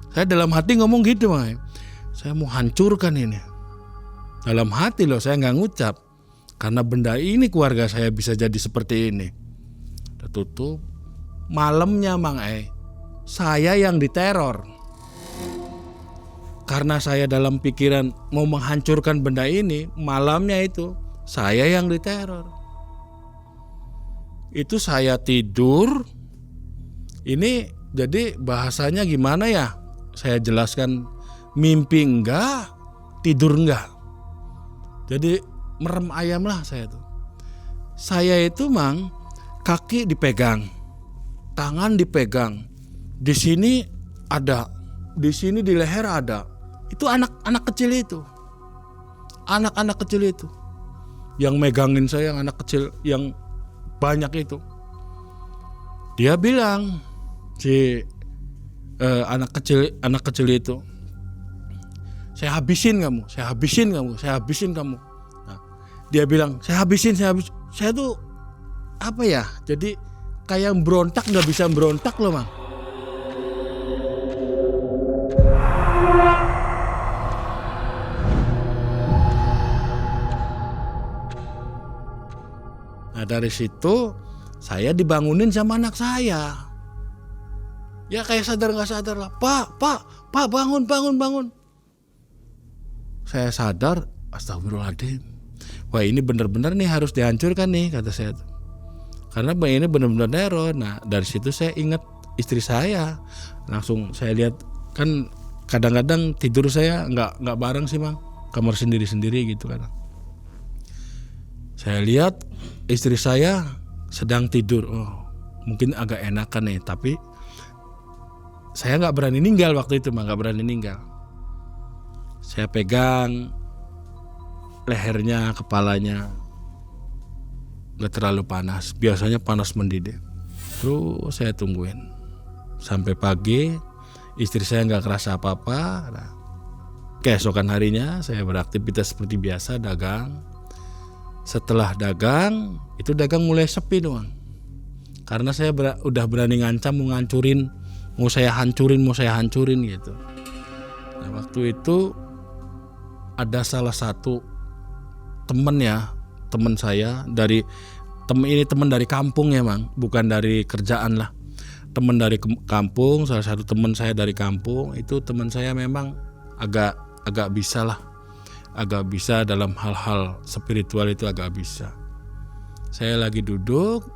Saya dalam hati ngomong gitu Mang. Saya mau hancurkan ini. Dalam hati loh, saya nggak ngucap. Karena benda ini keluarga saya bisa jadi seperti ini. Udah tutup. Malamnya Mang saya yang diteror. Karena saya dalam pikiran mau menghancurkan benda ini, malamnya itu saya yang diteror. Itu saya tidur. Ini jadi bahasanya gimana ya? Saya jelaskan, mimpi enggak, tidur enggak. Jadi merem ayam lah saya tuh. Saya itu Mang, kaki dipegang, tangan dipegang. Di sini ada, di sini di leher ada. Itu anak-anak kecil itu. Anak-anak kecil itu. Yang megangin saya, yang anak kecil yang banyak itu. Dia bilang, si anak kecil itu, saya habisin kamu. Nah, dia bilang, saya habisin. Saya tuh apa ya? Jadi kayak berontak, nggak bisa berontak loh Mang. Nah dari situ saya dibangunin sama anak saya. Ya kayak sadar nggak sadar lah, Pak bangun. Saya sadar, astagfirullahaladzim. wah ini benar-benar nih harus dihancurkan nih, kata saya tuh. Karena ini benar-benar neror. Nah dari situ saya ingat istri saya, langsung saya lihat, kan kadang-kadang tidur saya nggak bareng sih Mang, kamar sendiri-sendiri gitu kan. Saya lihat istri saya sedang tidur, oh mungkin agak enakan nih, tapi saya nggak berani ninggal waktu itu Mang, nggak berani ninggal. Saya pegang lehernya, kepalanya, nggak terlalu panas, biasanya panas mendidih. Terus saya tungguin sampai pagi, istri saya nggak kerasa apa-apa. Nah, keesokan harinya saya beraktivitas seperti biasa, dagang. Setelah dagang, itu dagang mulai sepi doang. Karena saya udah berani ngancam, mau ngancurin, mau saya hancurin gitu. Nah waktu itu ada salah satu teman saya dari teman dari kampung ya Mang, bukan dari kerjaan lah. Teman dari kampung, salah satu teman saya dari kampung, itu teman saya memang agak bisa dalam hal-hal spiritual, itu agak bisa. Saya lagi duduk,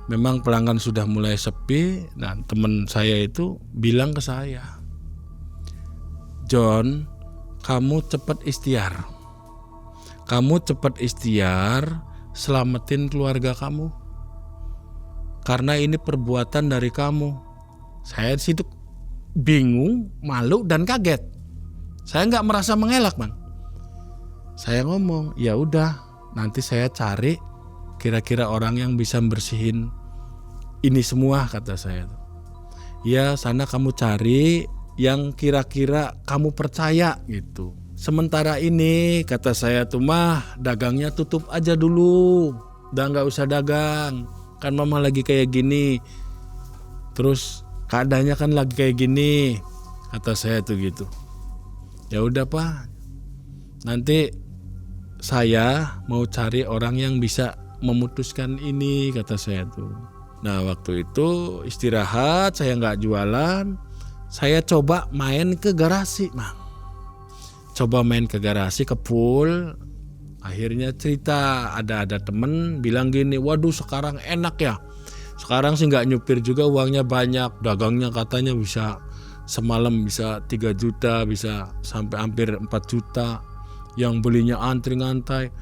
memang pelanggan sudah mulai sepi. Nah teman saya itu bilang ke saya, John, kamu cepat ikhtiar, selamatin keluarga kamu. Karena ini perbuatan dari kamu. Saya di situ bingung, malu dan kaget. Saya nggak merasa mengelak Bang. Saya ngomong, ya udah, nanti saya cari kira-kira orang yang bisa bersihin ini semua, kata saya. Ya sana kamu cari yang kira-kira kamu percaya gitu. Sementara ini, kata saya tuh mah, dagangnya tutup aja dulu, udah nggak usah dagang. Kan mama lagi kayak gini, terus keadaannya kan lagi kayak gini, kata saya tuh gitu. Ya udah Pak, nanti saya mau cari orang yang bisa memutuskan ini, kata saya tuh. Nah waktu itu istirahat, saya nggak jualan, saya coba main ke garasi Mang. Coba main ke garasi, ke pool. Akhirnya cerita, ada temen bilang gini, waduh sekarang enak ya, sekarang sih nggak nyupir juga, uangnya banyak, dagangnya katanya bisa semalam bisa 3 juta, bisa sampai hampir 4 juta, yang belinya antri-ngantai.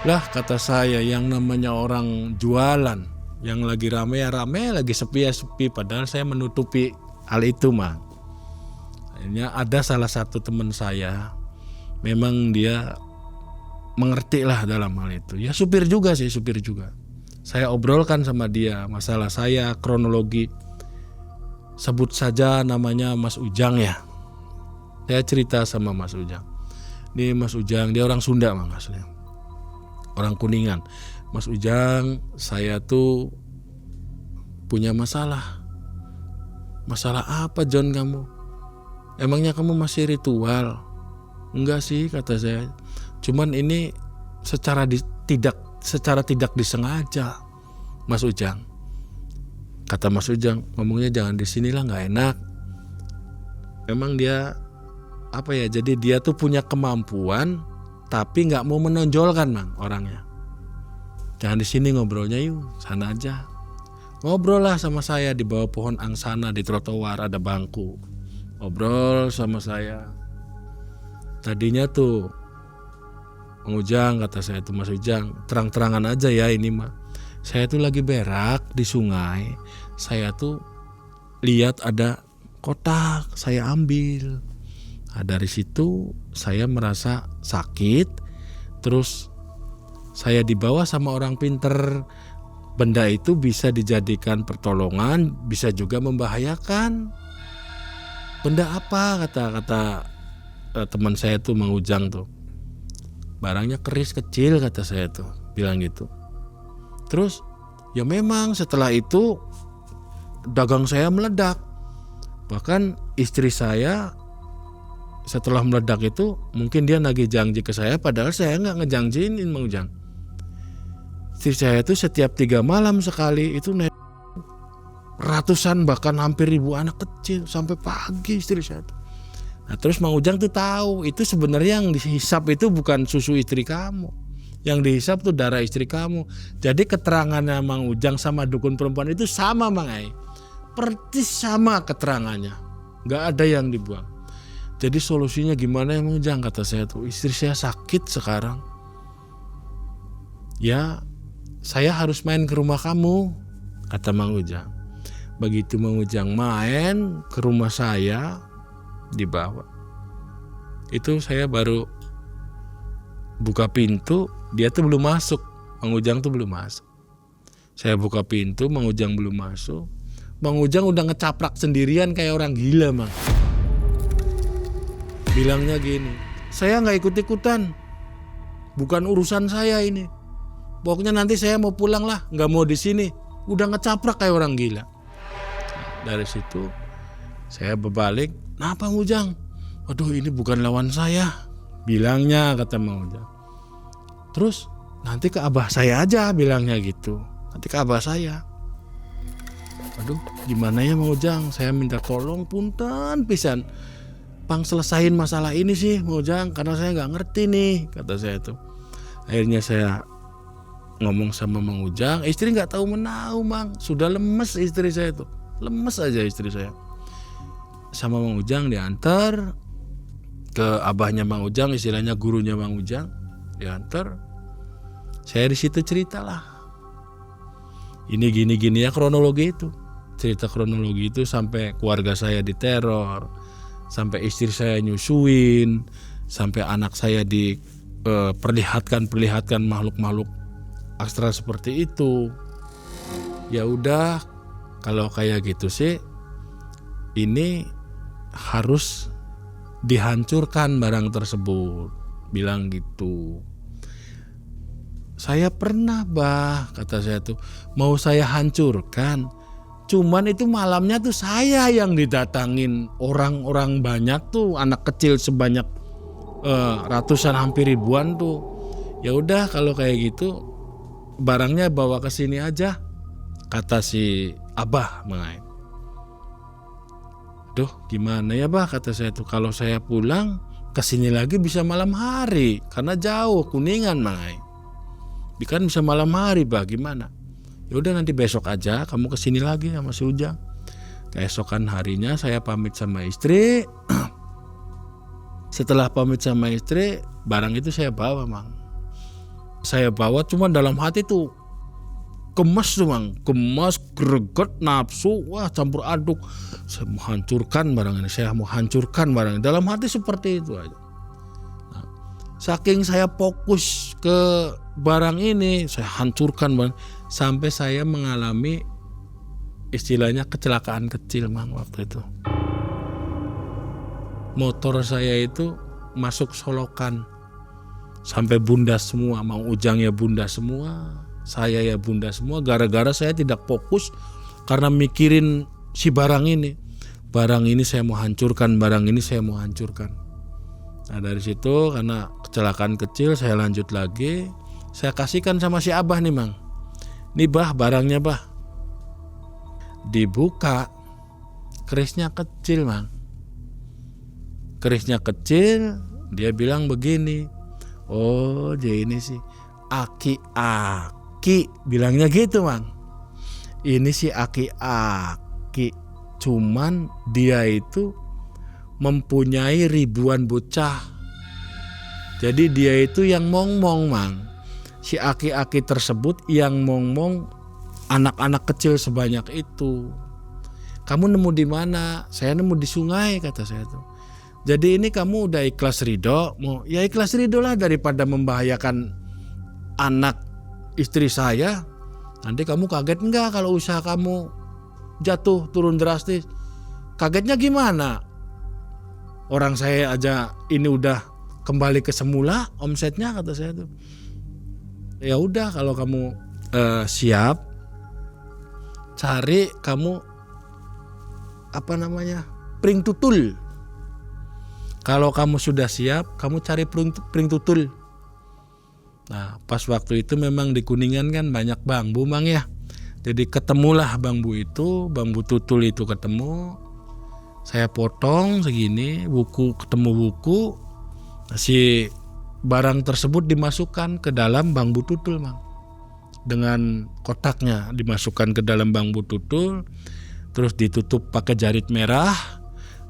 Lah kata saya, yang namanya orang jualan, yang lagi rame ya rame, lagi sepi ya sepi, padahal saya menutupi hal itu Mang. Akhirnya ada salah satu teman saya, memang dia mengerti lah dalam hal itu. Ya supir juga. Saya obrolkan sama dia masalah saya, kronologi. Sebut saja namanya Mas Ujang ya. Saya cerita sama Mas Ujang. Nih Mas Ujang, dia orang Sunda Mang aslinya. Orang Kuningan. Mas Ujang, saya tuh punya masalah. Masalah apa John kamu? Emangnya kamu masih ritual? Enggak sih, kata saya. Cuman ini secara tidak disengaja, Mas Ujang. Kata Mas Ujang, ngomongnya jangan di sinilah, nggak enak. Memang dia apa ya? Jadi dia tuh punya kemampuan, tapi nggak mau menonjolkan Mang orangnya. Jangan di sini ngobrolnya, yuk sana aja. Ngobrol lah sama saya di bawah pohon angsana, di trotoar ada bangku. Ngobrol sama saya. Tadinya tuh Mang Ujang, kata saya tuh, Mas Ujang, terang-terangan aja ya ini mah. Saya tuh lagi berak di sungai. Saya tuh lihat ada kotak, saya ambil. Nah, dari situ saya merasa sakit. Terus saya dibawa sama orang pinter. Benda itu bisa dijadikan pertolongan, bisa juga membahayakan. Benda apa, kata teman saya tuh, Mang Ujang tuh. Barangnya keris kecil, kata saya tuh, bilang gitu. Terus ya memang setelah itu dagang saya meledak. Bahkan istri saya setelah meledak itu mungkin dia nagih janji ke saya, padahal saya nggak ngejanjiin Mang Ujang. Istri saya tuh setiap 3 malam sekali itu ratusan bahkan hampir 1000 anak kecil sampai pagi istri saya tuh. Nah terus Mang Ujang tuh tahu itu sebenarnya yang dihisap itu bukan susu istri kamu, Yang dihisap tuh darah istri kamu. Jadi keterangannya Mang Ujang sama dukun perempuan itu sama Mang Ai. Persis sama keterangannya. Gak ada yang dibuang. Jadi solusinya gimana ya Mang Ujang? Kata saya tuh, istri saya sakit sekarang. Ya saya harus main ke rumah kamu, kata Mang Ujang. Begitu Mang Ujang main ke rumah saya, dibawa. Itu saya baru buka pintu, dia tuh belum masuk. Mang Ujang tuh belum masuk. Saya buka pintu, Mang Ujang belum masuk. Mang Ujang udah ngecaprak sendirian kayak orang gila, Mang. Bilangnya gini, saya gak ikut-ikutan. Bukan urusan saya ini. Pokoknya nanti saya mau pulang lah, gak mau di sini. Udah ngecaprak kayak orang gila. Dari situ saya berbalik, "Kenapa Mang Ujang?" "Waduh, ini bukan lawan saya," bilangnya, kata Mang Ujang. "Terus nanti ke abah saya aja," bilangnya gitu. "Nanti ke abah saya." "Aduh, gimana ya Mang Ujang? Saya minta tolong punten pisan. Pang selesain masalah ini sih Mang Ujang, karena saya nggak ngerti nih," kata saya tuh. Akhirnya saya ngomong sama Mang Ujang, istri nggak tahu menau Mang, sudah lemes istri saya tuh. Lemes aja istri saya. Sama Mang Ujang diantar ke abahnya Mang Ujang, istilahnya gurunya Mang Ujang, diantar. Saya di situ ceritalah. Ini gini ya kronologi itu. Cerita kronologi itu sampai keluarga saya diteror, sampai istri saya nyusuin, sampai anak saya diperlihatkan makhluk-makhluk astral seperti itu. Ya udah, kalau kayak gitu sih, ini harus dihancurkan barang tersebut, bilang gitu. "Saya pernah bah," kata saya tuh, "mau saya hancurkan. Cuman itu malamnya tuh saya yang didatangin orang-orang banyak tuh, anak kecil sebanyak ratusan hampir ribuan tuh. Ya udah kalau kayak gitu barangnya bawa ke sini aja," kata si abah Mang. "Duh, gimana ya bah," kata saya tuh, "kalau saya pulang ke sini lagi bisa malam hari karena jauh Kuningan Mang. Kan bisa malam hari bah, gimana?" "Ya udah nanti besok aja kamu ke sini lagi sama si Ujang." Keesokan harinya saya pamit sama istri. Setelah pamit sama istri, barang itu saya bawa Mang. Saya bawa cuma dalam hati tuh gemes tuh Mang, gemes, greget, nafsu, wah campur aduk. Saya mau hancurkan barang ini, saya mau hancurkan barang ini. Dalam hati seperti itu aja. Nah, saking saya fokus ke barang ini, saya hancurkan barang, sampai saya mengalami istilahnya kecelakaan kecil Mang waktu itu. Motor saya itu masuk solokan, sampai bundas semua, Mang Ujang ya bundas semua, saya ya bundas semua, gara-gara saya tidak fokus karena mikirin si barang ini. Barang ini saya mau hancurkan, barang ini saya mau hancurkan. Nah dari situ karena kecelakaan kecil saya lanjut lagi, saya kasihkan sama si abah nih Mang. "Nih bah barangnya bah." Dibuka, kerisnya kecil Mang. Kerisnya kecil, dia bilang begini, "Oh jadi ini sih aki-aki," bilangnya gitu Mang. "Ini sih aki-aki, cuman dia itu mempunyai ribuan bocah. Jadi dia itu yang mong-mong Mang. Si aki-aki tersebut yang mong-mong anak-anak kecil sebanyak itu. Kamu nemu di mana?" "Saya nemu di sungai," kata saya tuh. "Jadi ini kamu udah ikhlas ridho?" "Mau ya ikhlas ridho lah, daripada membahayakan anak istri saya. Nanti kamu kaget enggak kalau usaha kamu jatuh turun drastis?" "Kagetnya gimana? Orang saya aja ini udah kembali ke semula omsetnya," kata saya tuh. "Ya udah kalau kamu siap, cari kamu pring tutul. Kalau kamu sudah siap, kamu cari pring tutul." Nah pas waktu itu memang di Kuningan kan banyak bambu Mang ya. Jadi ketemulah bambu tutul itu ketemu. Saya potong segini, ketemu buku. Si barang tersebut dimasukkan ke dalam bambu tutul, Mang. Dengan kotaknya dimasukkan ke dalam bambu tutul, terus ditutup pakai jarit merah,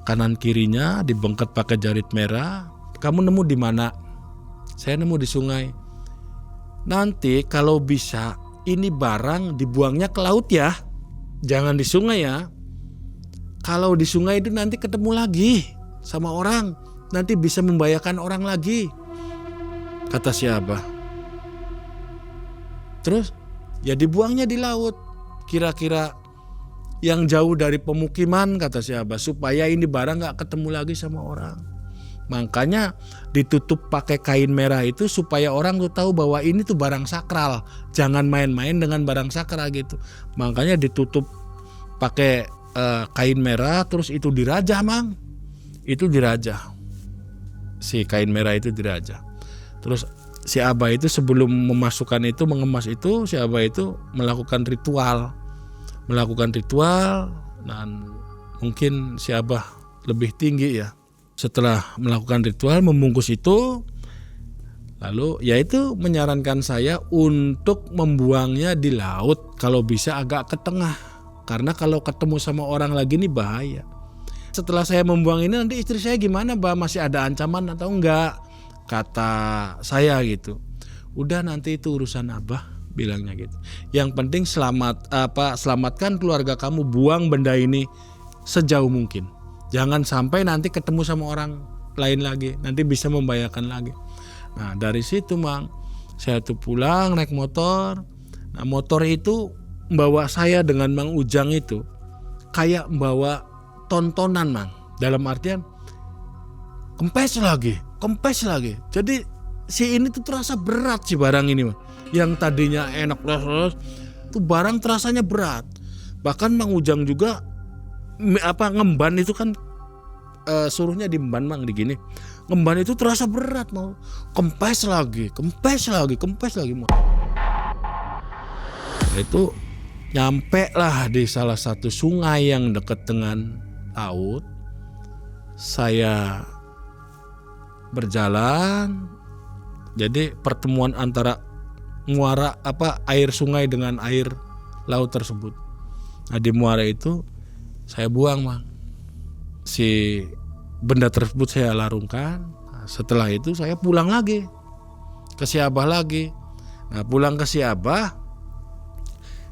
kanan kirinya dibengket pakai jarit merah. Kamu nemu di mana? Saya nemu di sungai. Nanti kalau bisa ini barang dibuangnya ke laut ya, jangan di sungai ya. Kalau di sungai itu nanti ketemu lagi sama orang, nanti bisa membahayakan orang lagi, kata si Abah. Terus ya dibuangnya di laut, kira-kira yang jauh dari pemukiman, kata si Abah, supaya ini barang gak ketemu lagi sama orang. Makanya ditutup pakai kain merah itu supaya orang tuh tahu bahwa ini tuh barang sakral, jangan main-main dengan barang sakral gitu. Makanya ditutup pakai kain merah, terus itu dirajah, Mang. Itu dirajah, si kain merah itu dirajah. Terus si Abah itu sebelum memasukkan itu, mengemas itu, si Abah itu melakukan ritual, dan mungkin si Abah lebih tinggi ya. Setelah melakukan ritual membungkus itu, lalu yaitu menyarankan saya untuk membuangnya di laut, kalau bisa agak ke tengah, karena kalau ketemu sama orang lagi ini bahaya. Setelah saya membuang ini nanti istri saya gimana, Bah, masih ada ancaman atau enggak, kata saya gitu. Udah, nanti itu urusan Abah, bilangnya gitu. Yang penting selamatkan keluarga kamu, buang benda ini sejauh mungkin. Jangan sampai nanti ketemu sama orang lain lagi, nanti bisa membahayakan lagi. Nah dari situ, Mang, saya tuh pulang naik motor. Nah motor itu membawa saya dengan Mang Ujang itu kayak membawa tontonan, Mang. Dalam artian kempes lagi. Jadi si ini tuh terasa berat, si barang ini, Mang. Yang tadinya enak tuh barang terasanya berat. Bahkan Mang Ujang juga ngemban itu kan suruhnya dimban, Mang, digini. Ngemban itu terasa berat, mau kempes lagi. Mau. Itu nyampe lah di salah satu sungai yang dekat dengan laut. Saya berjalan, jadi pertemuan antara muara air sungai dengan air laut tersebut. Nah di muara itu saya buang, Mang, si benda tersebut saya larungkan. Nah, setelah itu saya pulang lagi ke si Abah lagi. Nah pulang ke si Abah,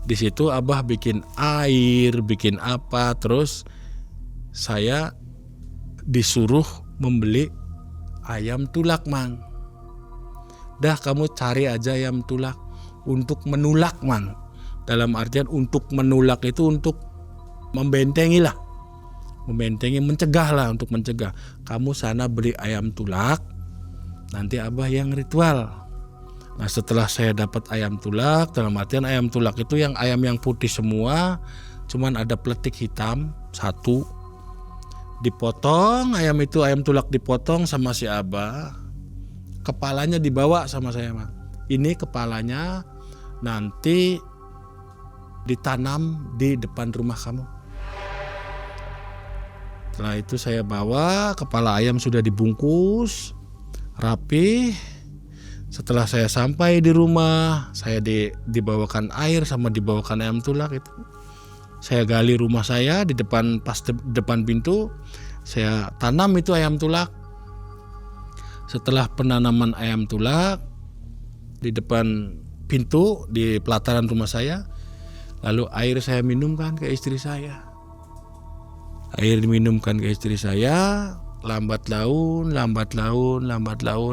di situ Abah bikin air, bikin apa, terus saya disuruh membeli ayam tulak, Mang. Dah kamu cari aja ayam tulak untuk menulak, Mang. Dalam artian untuk menulak itu untuk membentengi, untuk mencegah. Kamu sana beli ayam tulak, nanti Abah yang ritual. Nah setelah saya dapat ayam tulak, dalam artian ayam tulak itu yang ayam yang putih semua, cuman ada peletik hitam satu. Dipotong ayam tulak dipotong sama si Abah, kepalanya dibawa sama saya, Mang. Ini kepalanya nanti ditanam di depan rumah kamu. Setelah itu saya bawa, kepala ayam sudah dibungkus rapi. Setelah saya sampai di rumah, saya dibawakan air sama dibawakan ayam tulak itu. Saya gali rumah saya di depan, depan pintu, saya tanam itu ayam tulak. Setelah penanaman ayam tulak di depan pintu di pelataran rumah saya, lalu air saya minumkan ke istri saya. Air diminumkan ke istri saya, lambat laun,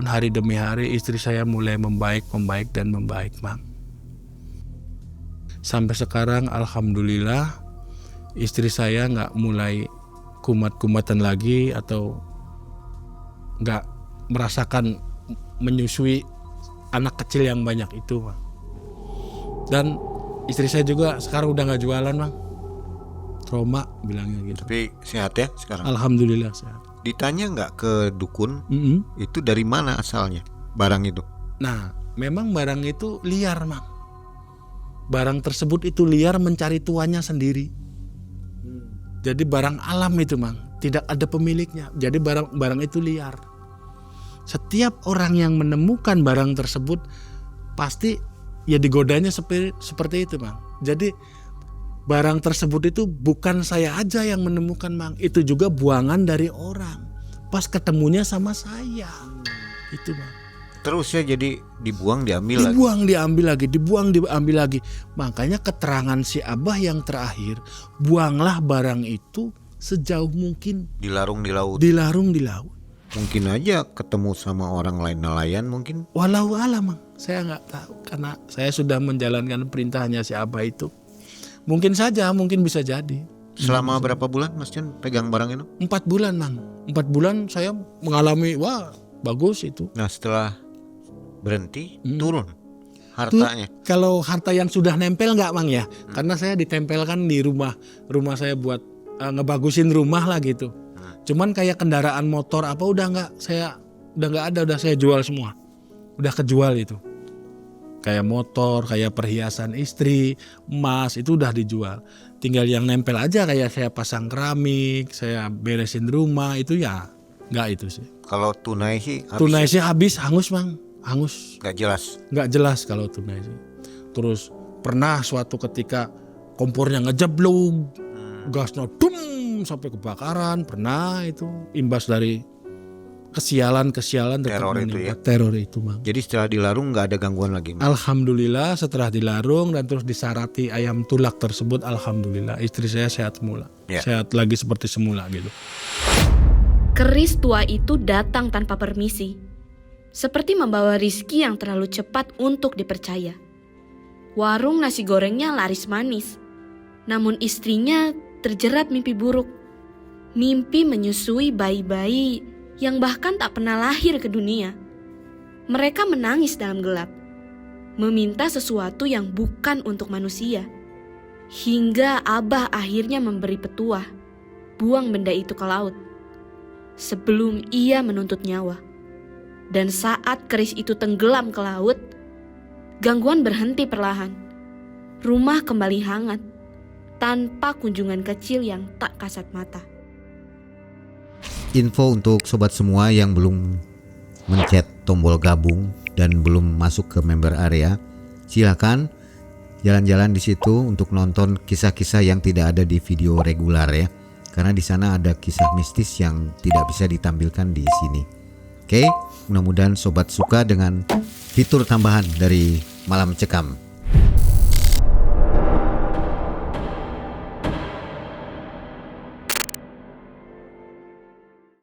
hari demi hari istri saya mulai membaik, Mang. Sampai sekarang alhamdulillah istri saya nggak mulai kumat-kumatan lagi atau nggak merasakan menyusui anak kecil yang banyak itu, Mang. Dan istri saya juga sekarang udah nggak jualan, Mang. Trauma bilangnya gitu. Tapi sehat ya sekarang? Alhamdulillah sehat. Ditanya nggak ke dukun, itu dari mana asalnya barang itu? Nah memang barang itu liar, Mang. Barang tersebut itu liar mencari tuannya sendiri. Jadi barang alam itu, Mang, tidak ada pemiliknya. Jadi barang itu liar. setiap orang yang menemukan barang tersebut pasti ya digodanya seperti itu, Mang. Jadi barang tersebut itu bukan saya aja yang menemukan, Mang. Itu juga buangan dari orang. Pas ketemunya sama saya. Itu, Mang. Terus ya jadi dibuang diambil lagi. Dibuang diambil lagi. Makanya keterangan si Abah yang terakhir, buanglah barang itu sejauh mungkin. Dilarung di laut. Dilarung di laut. Mungkin aja ketemu sama orang lain nelayan mungkin. Walau alam, Mang. Saya nggak tahu karena saya sudah menjalankan perintahnya si Abah itu. Mungkin saja, mungkin bisa jadi. Selama berapa bulan Mas John pegang barang itu? 4 bulan, Mang. 4 bulan saya mengalami, wah bagus itu. Nah setelah berhenti turun hartanya. Kalau harta yang sudah nempel nggak, Mang ya? Karena saya ditempelkan di rumah saya buat ngebagusin rumah lah gitu. Cuman kayak kendaraan motor apa udah nggak ada, udah saya jual semua. Udah kejual itu. Kayak motor, kayak perhiasan istri, emas itu udah dijual. Tinggal yang nempel aja kayak saya pasang keramik, saya beresin rumah itu ya nggak itu sih. Kalau tunai sih habis. Tunai sih habis, hangus, Mang. Hangus. Nggak jelas kalau tunai sih. Terus pernah suatu ketika kompornya ngejeblok, gasnya dum sampai kebakaran, pernah itu imbas dari kesialan Teror itu ya? Teror itu, Mang. Jadi setelah dilarung nggak ada gangguan lagi, Mas? Alhamdulillah setelah dilarung dan terus disarati ayam tulak tersebut, alhamdulillah istri saya sehat semula, sehat lagi seperti semula gitu. Keris tua itu datang tanpa permisi, seperti membawa rizki yang terlalu cepat untuk dipercaya. Warung nasi gorengnya laris manis, namun istrinya terjerat mimpi buruk. Mimpi menyusui bayi-bayi yang bahkan tak pernah lahir ke dunia. Mereka menangis dalam gelap, meminta sesuatu yang bukan untuk manusia. Hingga Abah akhirnya memberi petuah, buang benda itu ke laut, sebelum ia menuntut nyawa. Dan saat keris itu tenggelam ke laut, gangguan berhenti perlahan. Rumah kembali hangat, tanpa kunjungan kecil yang tak kasat mata. Info untuk sobat semua yang belum mencet tombol gabung dan belum masuk ke member area, silakan jalan-jalan di situ untuk nonton kisah-kisah yang tidak ada di video reguler ya. Karena di sana ada kisah mistis yang tidak bisa ditampilkan di sini. Oke, mudah-mudahan sobat suka dengan fitur tambahan dari Malam Cekam.